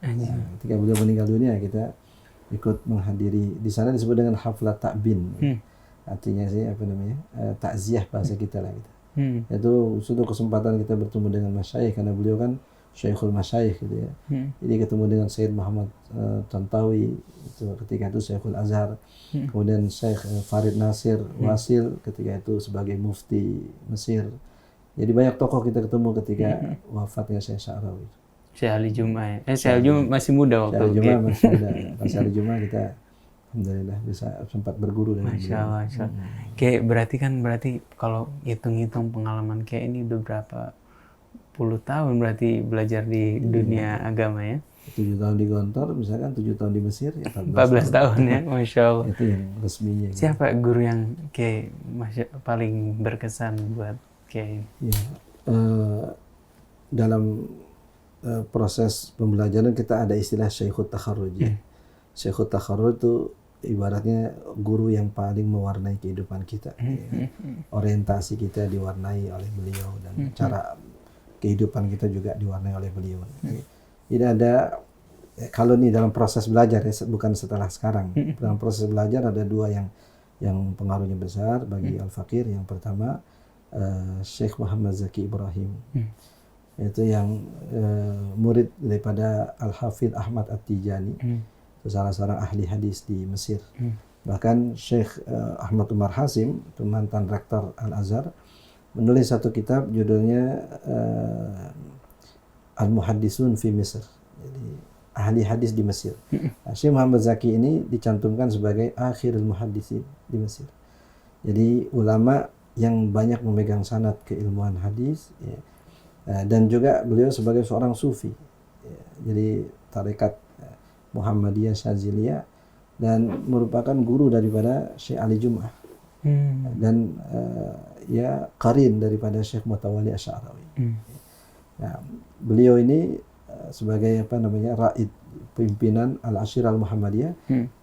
Nah, ketika beliau meninggal dunia kita ikut menghadiri di sana, disebut dengan haflat ta'bin. Artinya sih apa namanya? Takziah bahasa kita lah gitu. Itu suatu kesempatan kita bertemu dengan masyayikh karena beliau kan Syekhul Masyayikh gitu ya. Jadi ketemu dengan Sayyid Muhammad Tantawi itu ketika itu Syekhul Azhar. Kemudian Syekh Farid Nasir Wasil ketika itu sebagai mufti Mesir. Jadi banyak tokoh kita ketemu ketika wafatnya Syekh Sya'rawi. Syekh Ali Juma ya. Syekh Ali Juma masih muda waktu itu. Syekh Ali Juma masih muda. Pas Ali Juma kita alhamdulillah bisa sempat berguru dengan Masya Allah. Kayak berarti kalau hitung-hitung pengalaman kayak ini udah berapa puluh tahun berarti belajar di dunia agama ya. 7 tahun di Gontor, misalkan 7 tahun di Mesir, ya 14 tahun ya, Masya Allah. Itu yang resminya. Siapa guru yang kayak paling berkesan buat kayak? Ya, dalam proses pembelajaran kita ada istilah Syekhut Takharruj. Syekhut Takharruj itu ibaratnya guru yang paling mewarnai kehidupan kita. Ya. Orientasi kita diwarnai oleh beliau dan cara kehidupan kita juga diwarnai oleh beliau. Jadi ada, kalau ini dalam proses belajar ya, bukan setelah sekarang. Dalam proses belajar ada dua yang pengaruhnya besar bagi Al-Faqir. Yang pertama Syekh Muhammad Zaki Ibrahim. Itu yang murid daripada Al-Hafidh Ahmad At-Tijani. Itu salah seorang ahli hadis di Mesir. Bahkan Syekh Ahmad Umar Hasim, itu mantan rektor Al-Azhar, menulis satu kitab judulnya Al-Muhaddisun fi Mesir. Jadi ahli hadis di Mesir. Syekh Muhammad Zaki ini dicantumkan sebagai akhirul muhaddisin di Mesir. Jadi ulama yang banyak memegang sanad keilmuan hadis ya. Dan juga beliau sebagai seorang sufi. Ya. Jadi tarekat Muhammadiyah Syaziliyah dan merupakan guru daripada Syekh Ali Jum'ah. Dan ya qarin daripada Syekh Mutawalli Asy'arawi. Nah, beliau ini sebagai apa namanya raid pimpinan Al-Ashir Al-Muhammadiyah,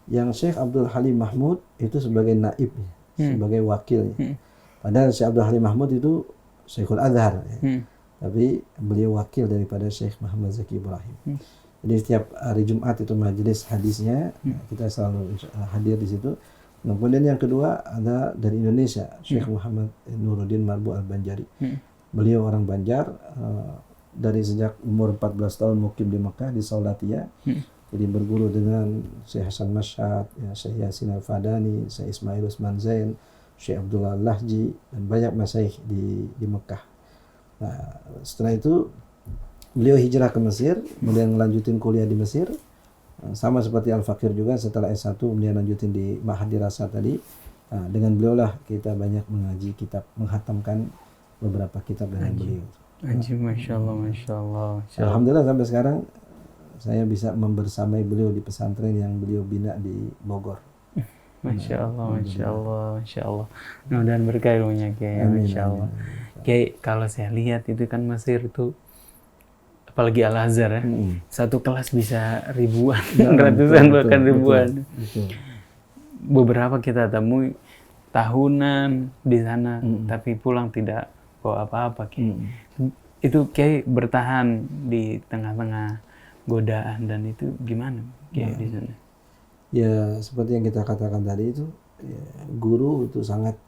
yang Syekh Abdul Halim Mahmud itu sebagai naibnya, sebagai wakilnya. Padahal Syekh Abdul Halim Mahmud itu Syekhul Azhar, ya. Tapi beliau wakil daripada Syekh Muhammad Zaki Ibrahim. Jadi setiap hari Jumat itu majelis hadisnya, kita selalu hadir di situ. Kemudian yang kedua ada dari Indonesia, Syekh Muhammad Nuruddin Marbu Al-Banjari. Beliau orang Banjar, dari sejak umur 14 tahun mukim di Mekah di Saulatiyah. Jadi berguru dengan Syekh Hasan Masyad, ya, Syekh Yasin Al-Fadani, Syekh Ismail Usman Zain, Syekh Abdullah Lahji, dan banyak masyaikh di Mekah. Nah, setelah itu beliau hijrah ke Mesir, kemudian melanjutin kuliah di Mesir. Sama seperti Al-Faqir juga, setelah S1 kemudian lanjutin di Ma'had Dirasat tadi. Nah, dengan beliau lah kita banyak mengaji kitab, menghatamkan beberapa kitab dengan beliau. Masya Allah, Masya Allah. Alhamdulillah sampai sekarang saya bisa membersamai beliau di pesantren yang beliau bina di Bogor. Masya Allah, Masya Allah, Masya Allah. Mudah-mudahan berkah ilmunya kayak Masya Allah. Kayak kalau saya lihat itu kan Mesir itu, apalagi Al-Azhar ya, satu kelas bisa ribuan, ratusan bahkan ribuan. Beberapa kita temui tahunan di sana, tapi pulang tidak bawa apa-apa. Itu kayak bertahan di tengah-tengah godaan, dan itu gimana kayak di sana? Ya seperti yang kita katakan tadi itu, ya, guru itu sangat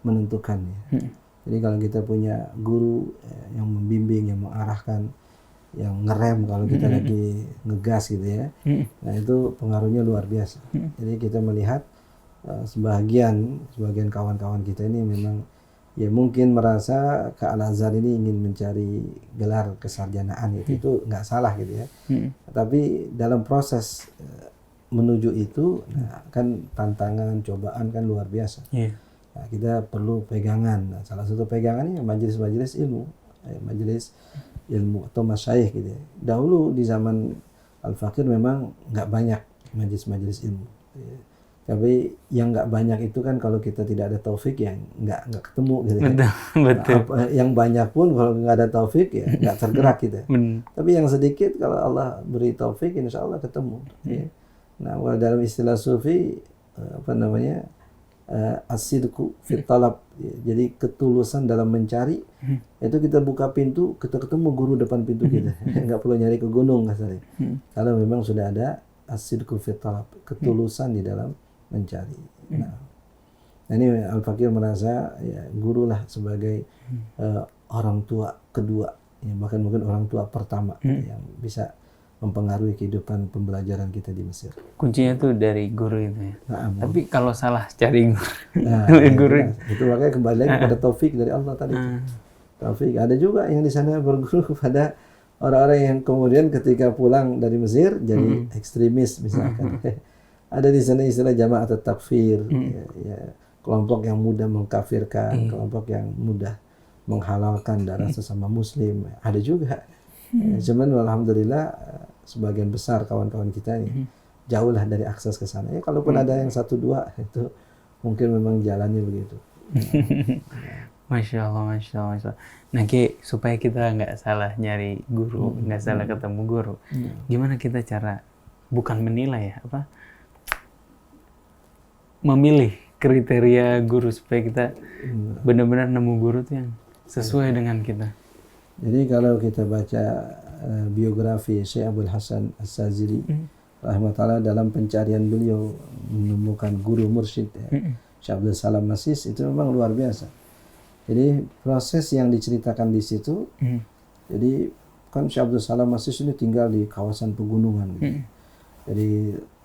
menentukan ya. Jadi kalau kita punya guru yang membimbing, yang mengarahkan, yang ngerem kalau kita lagi ngegas gitu ya, nah itu pengaruhnya luar biasa. Jadi kita melihat sebagian kawan-kawan kita ini memang ya mungkin merasa ke Al-Azhar ini ingin mencari gelar kesarjanaan, itu nggak salah gitu ya. Tapi dalam proses menuju itu, nah, kan tantangan, cobaan kan luar biasa. Iya. Nah, kita perlu pegangan. Nah, salah satu pegangannya majelis-majelis ilmu, majelis ilmu atau masyayikh gitu ya. Dahulu di zaman Al-Fakir memang nggak banyak majelis-majelis ilmu. Ya. Tapi yang nggak banyak itu kan kalau kita tidak ada taufik ya nggak ketemu gitu ya. Betul. Yang banyak pun kalau nggak ada taufik ya nggak tergerak gitu. Tapi yang sedikit kalau Allah beri taufik insya Allah ketemu. Ya. Nah, dalam istilah sufi apa namanya as-sidqu fit talab, jadi ketulusan dalam mencari. Itu kita buka pintu, kita ketemu guru depan pintu kita. Nggak perlu nyari ke gunung kasarnya. Kalau memang sudah ada as-sidqu fit talab, ketulusan di dalam mencari. Nah ini Al-Fakir merasa ya guru lah sebagai orang tua kedua, ya, bahkan mungkin orang tua pertama yang bisa mempengaruhi kehidupan pembelajaran kita di Mesir. Kuncinya tuh dari guru itu ya. Tapi kalau salah cari guru, guru itu makanya kembali lagi pada taufik dari Allah tadi. Taufik. Ada juga yang di sana berguru kepada orang-orang yang kemudian ketika pulang dari Mesir jadi ekstremis misalkan. Ada di sana istilah jama'at takfir, ya, kelompok yang mudah mengkafirkan, kelompok yang mudah menghalalkan darah sesama muslim. Ada juga. Cuman alhamdulillah sebagian besar kawan-kawan kita ini jauhlah dari akses ke sana. Ya, kalaupun ada yang 1-2 itu mungkin memang jalannya begitu. Masya Allah, Masya Allah, Masya Allah. Nah, supaya kita nggak salah nyari guru, nggak salah ketemu guru, gimana kita cara bukan menilai ya, apa? Memilih kriteria guru supaya kita benar-benar nemu guru tuh yang sesuai dengan kita. Jadi kalau kita baca biografi Syekh Abdul Hasan As-Sazili rahimahullah, dalam pencarian beliau menemukan guru mursyid Syekh Abdul Salam Masis, itu memang luar biasa. Jadi proses yang diceritakan di situ, jadi kan Syekh Abdul Salam Masis ini tinggal di kawasan pegunungan gitu. Jadi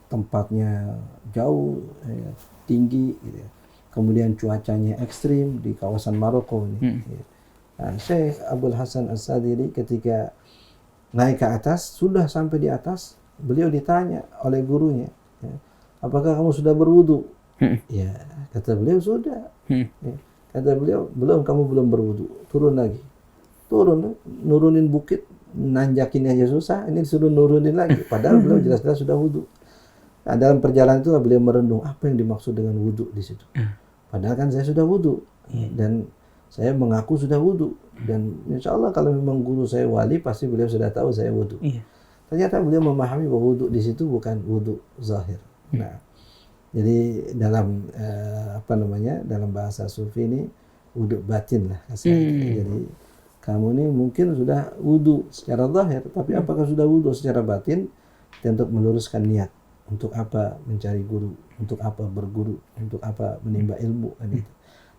tempatnya jauh, tinggi gitu. Kemudian cuacanya ekstrim di kawasan Maroko ini. Nah, Syekh Abdul Hasan As-Sazili ketika naik ke atas, sudah sampai di atas, beliau ditanya oleh gurunya, ya, apakah kamu sudah berwudu? Ya, kata beliau sudah. Ya, kata beliau, kamu belum berwudu. Turun lagi. Nurunin bukit, nanjakin aja susah, ini disuruh nurunin lagi. Padahal beliau jelas-jelas sudah wudu. Nah, dalam perjalanan itu beliau merenung apa yang dimaksud dengan wudu di situ. Padahal kan saya sudah wudu dan saya mengaku sudah wudu, dan insya Allah kalau memang guru saya wali pasti beliau sudah tahu saya wudu. Ternyata beliau memahami bahwa wudu di situ bukan wudu zahir. Nah, jadi dalam dalam bahasa sufi ini wudu batin lah. Jadi kamu ini mungkin sudah wudu secara zahir, tapi apakah sudah wudu secara batin? Untuk meluruskan niat. Untuk apa mencari guru, untuk apa berguru, untuk apa menimba ilmu kan itu.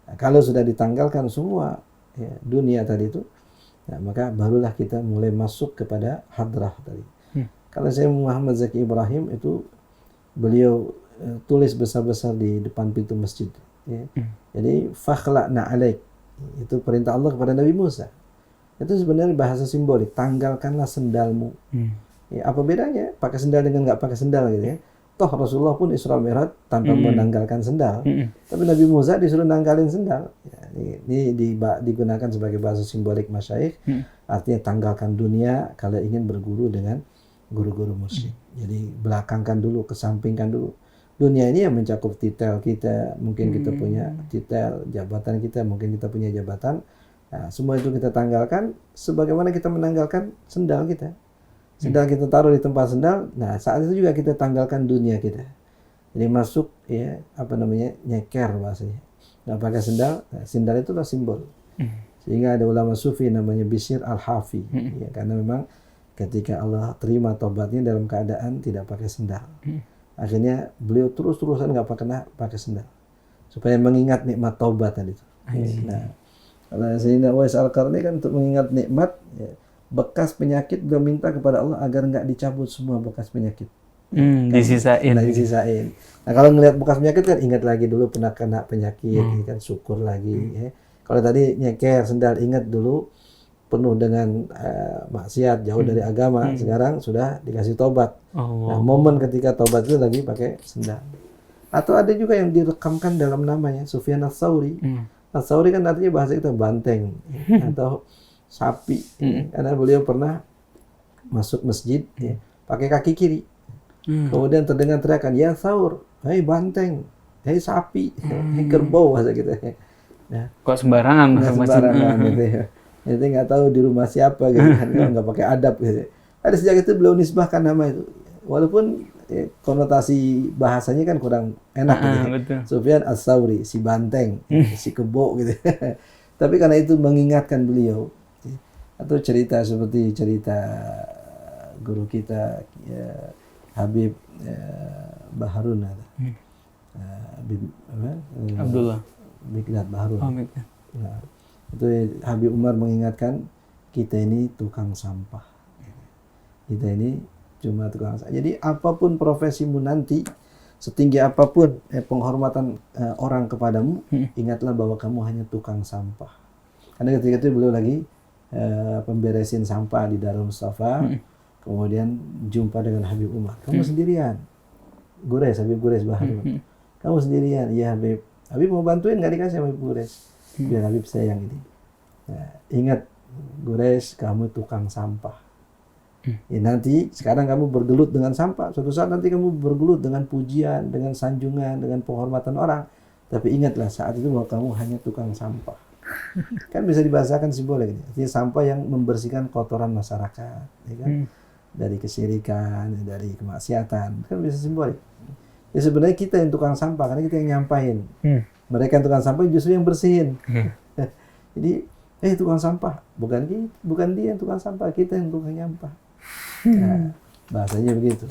Nah, kalau sudah ditanggalkan semua ya, dunia tadi itu, nah, maka barulah kita mulai masuk kepada hadrah tadi. Kalau saya Muhammad Zaki Ibrahim itu beliau tulis besar-besar di depan pintu masjid. Ya. Jadi fakhla'na alaik, itu perintah Allah kepada Nabi Musa. Itu sebenarnya bahasa simbolik, tanggalkanlah sendalmu. Ya, apa bedanya pakai sendal dengan nggak pakai sendal gitu ya? Toh Rasulullah pun Isra Mi'raj tanpa menanggalkan sendal. Tapi Nabi Musa disuruh nanggalin sendal. Ya, ini digunakan sebagai bahasa simbolik masyayikh. Artinya tanggalkan dunia kalau ingin berguru dengan guru-guru musyrik. Jadi belakangkan dulu, kesampingkan dulu. Dunia ini yang mencakup titel kita, mungkin kita punya titel, jabatan kita, mungkin kita punya jabatan. Nah, semua itu kita tanggalkan sebagaimana kita menanggalkan sendal kita. Sendal kita taruh di tempat sendal, nah saat itu juga kita tanggalkan dunia kita. Jadi masuk ya nyeker bahasanya. Nggak pakai sendal, nah, sendal itulah simbol. Sehingga ada ulama sufi namanya Bishr Al-Hafi, ya, karena memang ketika Allah terima tobatnya dalam keadaan tidak pakai sendal. Akhirnya beliau terus-terusan nggak pakai sendal supaya mengingat nikmat taubat tadi itu. Nah, kalau Sayyidina Uwais Al-Qarni kan untuk mengingat nikmat ya, bekas penyakit, beliau minta kepada Allah agar nggak dicabut semua bekas penyakit. Disisain. Nah, kalau ngelihat bekas penyakit kan ingat lagi dulu pernah kena penyakit, kan syukur lagi. Ya. Kalau tadi nyeker sendal, ingat dulu penuh dengan maksiat, jauh dari agama, sekarang sudah dikasih tobat. Nah, Allah. momen ketika tobat itu lagi pakai sendal. Atau ada juga yang direkamkan dalam namanya, Sufyan Ats-Tsauri. Ats-Tsauri kan artinya bahasa kita banteng atau sapi, karena beliau pernah masuk masjid pakai kaki kiri. Kemudian terdengar teriakan, ya Tsaur, hei banteng, hei sapi, hei kerbau, bahasa kita. Nah, Kok sembarangan nggak masuk masjid? sembarangan gitu ya. Jadi nggak tahu di rumah siapa gitu kan, kalau nggak pakai adab gitu. Ada sejak itu beliau nisbahkan nama itu, walaupun konotasi bahasanya kan kurang enak gitu. Betul. Sufyan Ats-Tsauri, si banteng, si kebo gitu. Tapi karena itu mengingatkan beliau, atau cerita seperti cerita guru kita Habib Baharun, Habib Abdullah. Mikdad Baharun. Oh, Mikdad. Nah, itu Habib Umar mengingatkan kita ini tukang sampah. Kita ini cuma tukang sampah. Jadi apapun profesimu nanti, setinggi apapun penghormatan orang kepadamu, ingatlah bahwa kamu hanya tukang sampah. Karena ketika itu beliau lagi pemberesin sampah di Darul Mustafa, kemudian jumpa dengan Habib Umar. Kamu sendirian, Habib Gures Baharun. Kamu sendirian, ya Habib. Habib mau bantuin nggak dikasih Habib Gures. Biar Habib saya yang ini. Nah, ingat Gures, kamu tukang sampah. Ya, nanti sekarang kamu bergelut dengan sampah, suatu saat nanti kamu bergelut dengan pujian, dengan sanjungan, dengan penghormatan orang. Tapi ingatlah saat itu bahwa kamu hanya tukang sampah. Kan bisa dibahasakan simbolik ini. Artinya sampah yang membersihkan kotoran masyarakat, ya kan? Dari kesyirikan, dari kemaksiatan, kan bisa simbolik. Ya sebenarnya kita yang tukang sampah, karena kita yang nyampain. Mereka yang tukang sampah justru yang bersihin. Jadi, tukang sampah, bukan dia yang tukang sampah, kita yang tukang nyampah. Nah, bahasanya begitu.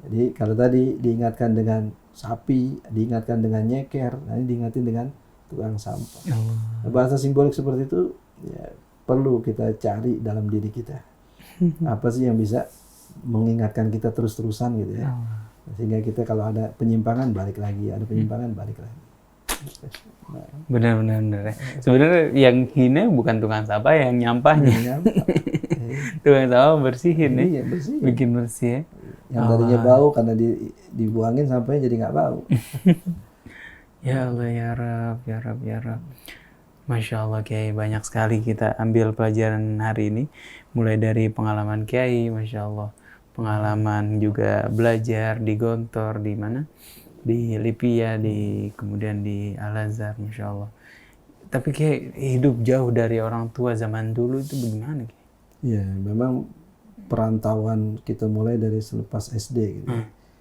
Jadi kalau tadi diingatkan dengan sapi, diingatkan dengan nyeker, nanti diingatin dengan tukang sampah. Nah, bahasa simbolik seperti itu ya, perlu kita cari dalam diri kita. Apa sih yang bisa mengingatkan kita terus-terusan gitu ya. Sehingga kita kalau ada penyimpangan balik lagi, ada penyimpangan balik lagi. Nah, Benar. Sebenarnya yang hina bukan tukang sampah, yang nyampahnya. Tukang sampah bersihin ya. Iya, bersih. Bikin bersih ya. Yang tadinya bau karena dibuangin sampahnya jadi nggak bau. Ya Allah, ya Rab, ya Rab, ya Rab. Masya Allah Kiai, banyak sekali kita ambil pelajaran hari ini. Mulai dari pengalaman Kiai, Masya Allah. Pengalaman juga belajar di Gontor, di mana? Di Lipia, kemudian di Al-Azhar, Masya Allah. Tapi kayak hidup jauh dari orang tua zaman dulu itu bagaimana? Iya, memang perantauan kita mulai dari selepas SD gitu.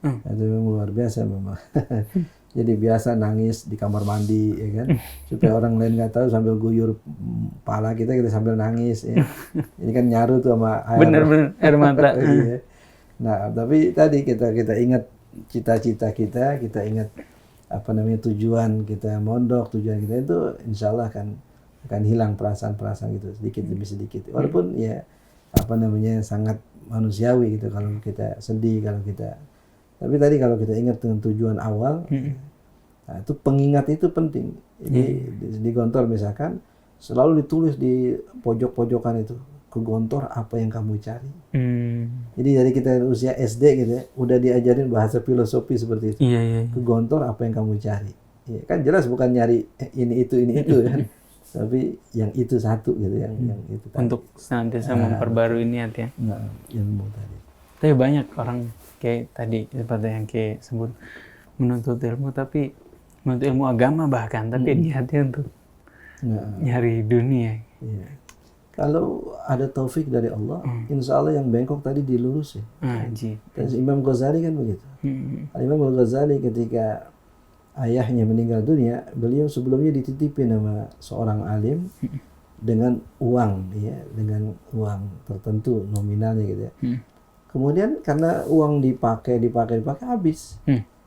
Itu memang luar biasa memang. Jadi biasa nangis di kamar mandi, ya kan? Supaya orang lain nggak tahu sambil guyur pala kita sambil nangis. Ya. Ini kan nyaru tuh sama air. Bener, air mata. Iya. Nah, tapi tadi kita ingat cita-cita kita ingat tujuan kita mondok, tujuan kita itu insya Allah akan hilang perasaan-perasaan gitu sedikit demi sedikit. Walaupun ya sangat manusiawi gitu kalau kita sedih, tapi tadi kalau kita ingat dengan tujuan awal, nah, itu pengingat itu penting. Jadi di Gontor misalkan selalu ditulis di pojok-pojokan itu, ke Gontor apa yang kamu cari. Jadi dari kita usia SD gitu ya, udah diajarin bahasa filosofi seperti itu. Ke Gontor apa yang kamu cari. Ya, kan jelas bukan nyari ini itu kan. Tapi yang itu satu gitu, yang itu tadi. Untuk senantiasa memperbarui niat ya. Nah, ilmu tadi. Tapi banyak orang kayak tadi seperti yang kayak sebut menuntut ilmu, tapi menuntut ilmu agama bahkan, tapi niatnya untuk nyari dunia. Iya. Kalau ada taufik dari Allah, insya Allah yang bengkok tadi dilurus ya. Dan Imam Ghazali kan begitu. Imam Ghazali ketika ayahnya meninggal dunia, beliau sebelumnya dititipin sama seorang alim dengan uang, ya, dengan uang tertentu nominalnya gitu ya. Kemudian karena uang dipakai habis.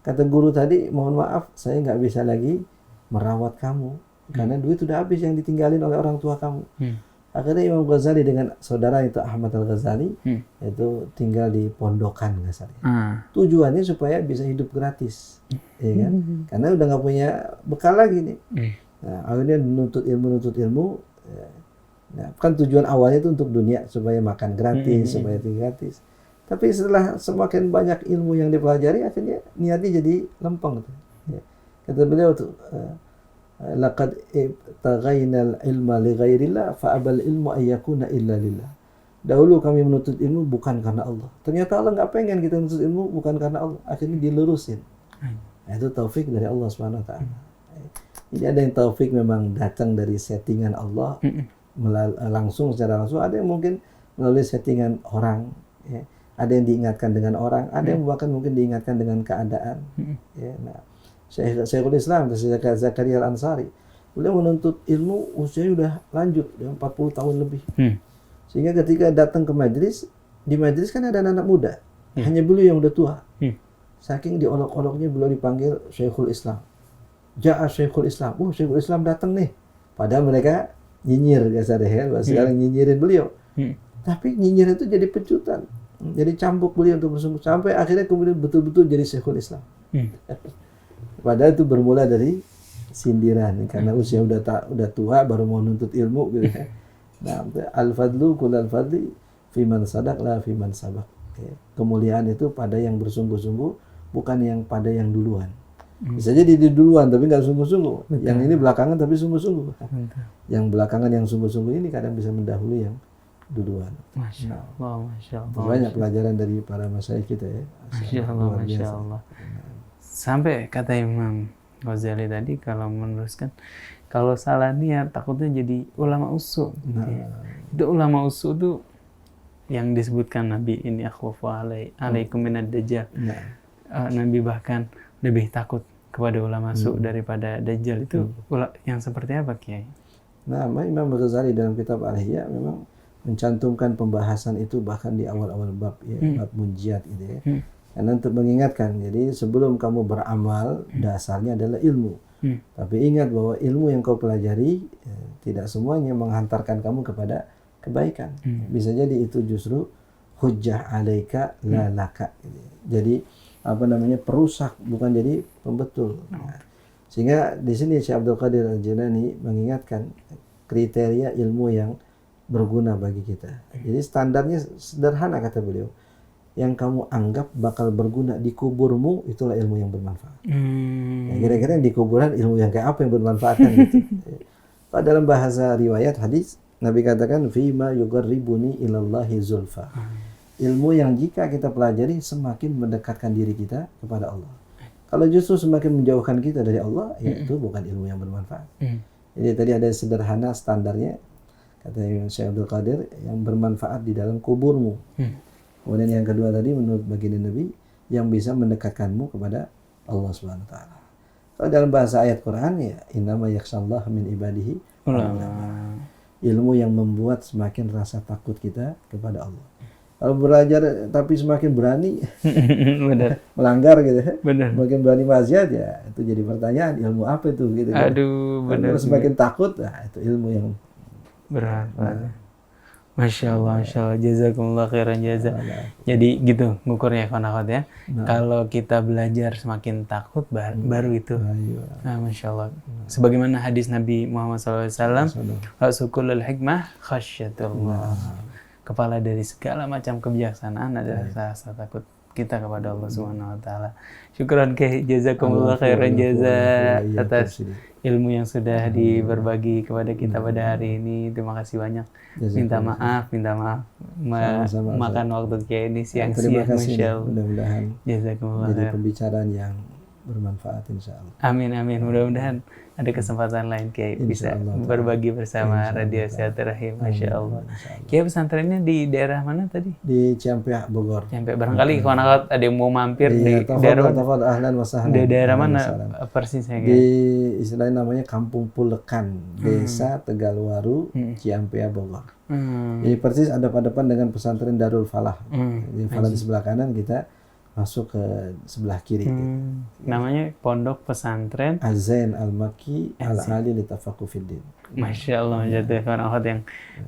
Kata guru tadi, mohon maaf, saya nggak bisa lagi merawat kamu karena duit sudah habis yang ditinggalin oleh orang tua kamu. Akhirnya Imam Ghazali dengan saudara itu Ahmad Al-Ghazali itu tinggal di pondokan Ghazali. Tujuannya supaya bisa hidup gratis, ya kan? Karena udah nggak punya bekal lagi nih. Nah, akhirnya menuntut ilmu. Ya. Nah, kan tujuan awalnya itu untuk dunia, supaya makan gratis, supaya itu gratis. Tapi setelah semakin banyak ilmu yang dipelajari, akhirnya niatnya jadi lempeng. Ya. Kata beliau tuh, laqad ibtaghaina al-ilma li ghairillah fa abal ilmu ay yakuna illa lillah. Dahulu kami menuntut ilmu bukan karena Allah. Ternyata Allah nggak pengen kita menuntut ilmu bukan karena Allah. Akhirnya dilurusin. Nah, itu taufik dari Allah Subhanahu wa taala. Jadi ada yang taufik memang datang dari settingan Allah, langsung secara langsung, ada yang mungkin melalui settingan orang, ya. Ada yang diingatkan dengan orang, ada yang bahkan mungkin diingatkan dengan keadaan. Ya, nah, Syekhul Islam Zakaria Al-Ansari, beliau menuntut ilmu usianya udah lanjut, 40 tahun lebih. Sehingga ketika datang ke majelis, di majelis kan ada anak muda, hanya beliau yang udah tua. Saking diolok-oloknya beliau dipanggil Syekhul Islam. Ja'a Syekhul Islam. Syekhul Islam datang nih. Padahal mereka nyinyir, sekarang nyinyirin beliau. Tapi nyinyir itu jadi pecutan, jadi cambuk beliau untuk bersungguh, sampai akhirnya kemudian betul-betul jadi Syekhul Islam. Padahal itu bermula dari sindiran, karena usia udah tua baru mau nuntut ilmu gitu. Nah, al-fadlu kullal fadli fiman sadaq la fiman sabaq. Kemuliaan itu pada yang bersungguh-sungguh, bukan yang pada yang duluan. Bisa jadi di duluan tapi nggak sungguh-sungguh. Yang ini belakangan tapi sungguh-sungguh. Yang belakangan yang sungguh-sungguh ini kadang bisa mendahului yang duluan. Masya Allah, Masya Allah. Banyak pelajaran dari para masyayikh kita ya. Masya Allah, Masya Allah. Sampai kata Imam Ghazali tadi, kalau meneruskan, kalau salah niat takutnya jadi ulama usu. Itu ulama usu itu yang disebutkan Nabi, ini akhwafu alaikum minad dajjal. Nabi bahkan lebih takut kepada ulama usu daripada dajjal. Itu yang seperti apa, Kiai? Nah, Imam Ghazali dalam kitab Al-Ihya memang mencantumkan pembahasan itu bahkan di awal-awal bab, ya, bab munjiat gitu ya. Karena untuk mengingatkan, jadi sebelum kamu beramal, dasarnya adalah ilmu. Tapi ingat bahwa ilmu yang kau pelajari tidak semuanya menghantarkan kamu kepada kebaikan. Bisa jadi itu justru hujjah alaika la laka. Jadi perusak, bukan jadi pembetul. Nah, sehingga di sini Syekh Abdul Qadir Al-Jilani mengingatkan kriteria ilmu yang berguna bagi kita. Jadi standarnya sederhana, kata beliau. Yang kamu anggap bakal berguna di kuburmu, itulah ilmu yang bermanfaat. Ya, kira-kira yang di kuburan ilmu yang kayak apa yang bermanfaat kan gitu. Dalam bahasa riwayat hadis, Nabi katakan fima yuqarribuni ilallahi zulfa. Ilmu yang jika kita pelajari semakin mendekatkan diri kita kepada Allah. Kalau justru semakin menjauhkan kita dari Allah, ya itu bukan ilmu yang bermanfaat. Jadi tadi ada sederhana standarnya, kata Syekh Abdul Qadir, yang bermanfaat di dalam kuburmu. Kemudian yang kedua tadi menurut baginda Nabi, yang bisa mendekatkanmu kepada Allah Subhanahu wa taala. Kalau dalam bahasa ayat Quran, ya innama yakhshallaha min ibadihi ulama. Ilmu yang membuat semakin rasa takut kita kepada Allah. Kalau belajar tapi semakin berani melanggar gitu, semakin berani maksiat, ya itu jadi pertanyaan, ilmu apa itu gitu. Aduh, benar. Semakin takut, nah itu ilmu yang berat. Masya Allah, Masya Allah, jazakumullah khairan jaza. Jadi gitu ngukurnya kawan-kawan ya. Kalau kita belajar semakin takut, baru itu. Nah, Masya Allah. Sebagaimana hadis Nabi Muhammad SAW, Rasulul hikmah khasyatullah. Kepala dari segala macam kebijaksanaan adalah rasa takut kita kepada Allah Subhanahu wa taala. Syukran ke jazakumullah khairan jaza atas ilmu yang sudah berbagi kepada kita pada hari ini. Terima kasih banyak. Minta maaf makan waktu Kiai ini siang-siang. Masya Allah. Mudah-mudahan jazakumullah jadi pembicaraan yang bermanfaat insyaallah. Amin amin. Mudah-mudahan ada kesempatan lain Kiai bisa berbagi bersama Radio Silaturahim. Masya Allah. Kiai pesantrennya di daerah mana tadi? Di Ciampea, Bogor. Ciampea. Barangkali kawan-kawan ada yang mau mampir di daerah mana persisnya? Di istilahnya namanya Kampung Pulekan, Desa Tegalwaru, Ciampea, Bogor. Jadi persis ada depan dengan pesantren Darul Falah. Di Falah di sebelah kanan, kita masuk ke sebelah kiri. Namanya Pondok Pesantren Az-Zain Al-Makki Al-Ali Litafaqquh Fiddin. Masya Allah, jatuh ikhwan akhwat yang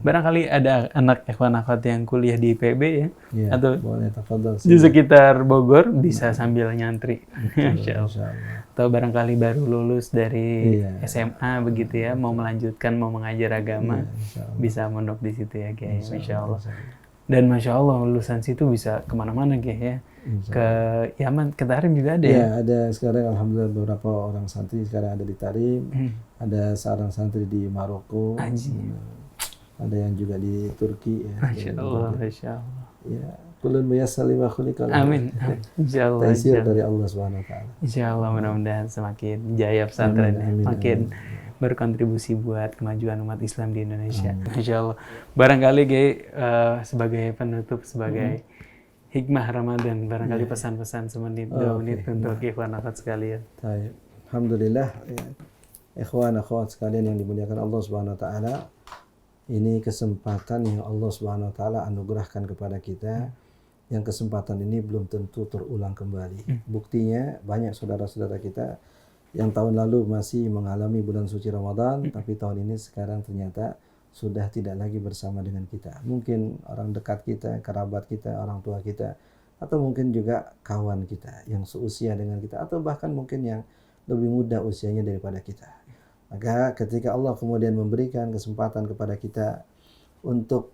barangkali ada anak ikhwan akhwat yang kuliah di IPB ya, Ya, atau boleh tafadhol. di sekitar Bogor bisa sambil nyantri. Masya Allah. Insyaallah. Atau barangkali baru lulus dari Iya. SMA begitu ya, mau melanjutkan, mau mengajar agama, Insyaallah. bisa mondok di situ ya Kiai. Masya Allah. Insyaallah. Dan Masya Allah lulusan situ bisa kemana-mana Kiai ya. Ke Yaman, ke Tarim juga ada ya? Ya, ada sekarang alhamdulillah beberapa orang santri sekarang ada di Tarim, ada seorang santri di Maroko, ada yang juga di Turki ya. Masya Allah, Masya Allah. Ya, kullun muyassar lima khuliqa lahu. Amin. Insya Allah. Taisir dari Allah Subhanahu wa taala. Insya Allah mudah-mudahan semakin jaya pesantren, makin berkontribusi buat kemajuan umat Islam di Indonesia. Insya Allah. Barangkali Kiai sebagai penutup, sebagai hikmah Ramadan, barangkali pesan-pesan semenit, 2 menit untuk ikhwan akhwat sekalian. Baik. Alhamdulillah ya. Ikhwan akhwat sekalian yang dimuliakan Allah Subhanahu wa taala. Ini kesempatan yang Allah Subhanahu wa taala anugerahkan kepada kita. Yang kesempatan ini belum tentu terulang kembali. Buktinya banyak saudara-saudara kita yang tahun lalu masih mengalami bulan suci Ramadan, tapi tahun ini sekarang ternyata sudah tidak lagi bersama dengan kita. Mungkin orang dekat kita, kerabat kita, orang tua kita, atau mungkin juga kawan kita yang seusia dengan kita, atau bahkan mungkin yang lebih muda usianya daripada kita. Maka ketika Allah kemudian memberikan kesempatan kepada kita untuk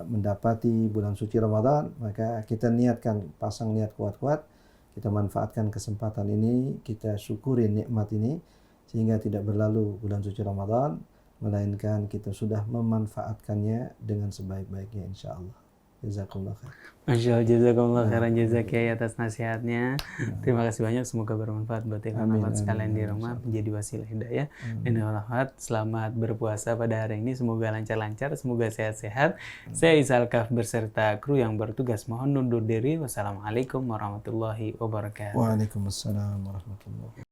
mendapati bulan suci Ramadan, maka kita niatkan, pasang niat kuat-kuat, kita manfaatkan kesempatan ini, kita syukuri nikmat ini, sehingga tidak berlalu bulan suci Ramadan, melainkan kita sudah memanfaatkannya dengan sebaik-baiknya insyaallah. Jazakallah khair. Masya Allah, jazakallah khairan jazak Kiai atas nasihatnya. Terima kasih banyak, semoga bermanfaat buat ikhwan akhwat sekalian di rumah, menjadi wasilah hidayah. Dan ikhwan akhwat, selamat berpuasa pada hari ini, semoga lancar-lancar, semoga sehat-sehat. Saya Isa Al-Kaf beserta kru yang bertugas mohon undur diri. Wassalamualaikum warahmatullahi wabarakatuh. Waalaikumsalam warahmatullahi wabarakatuh.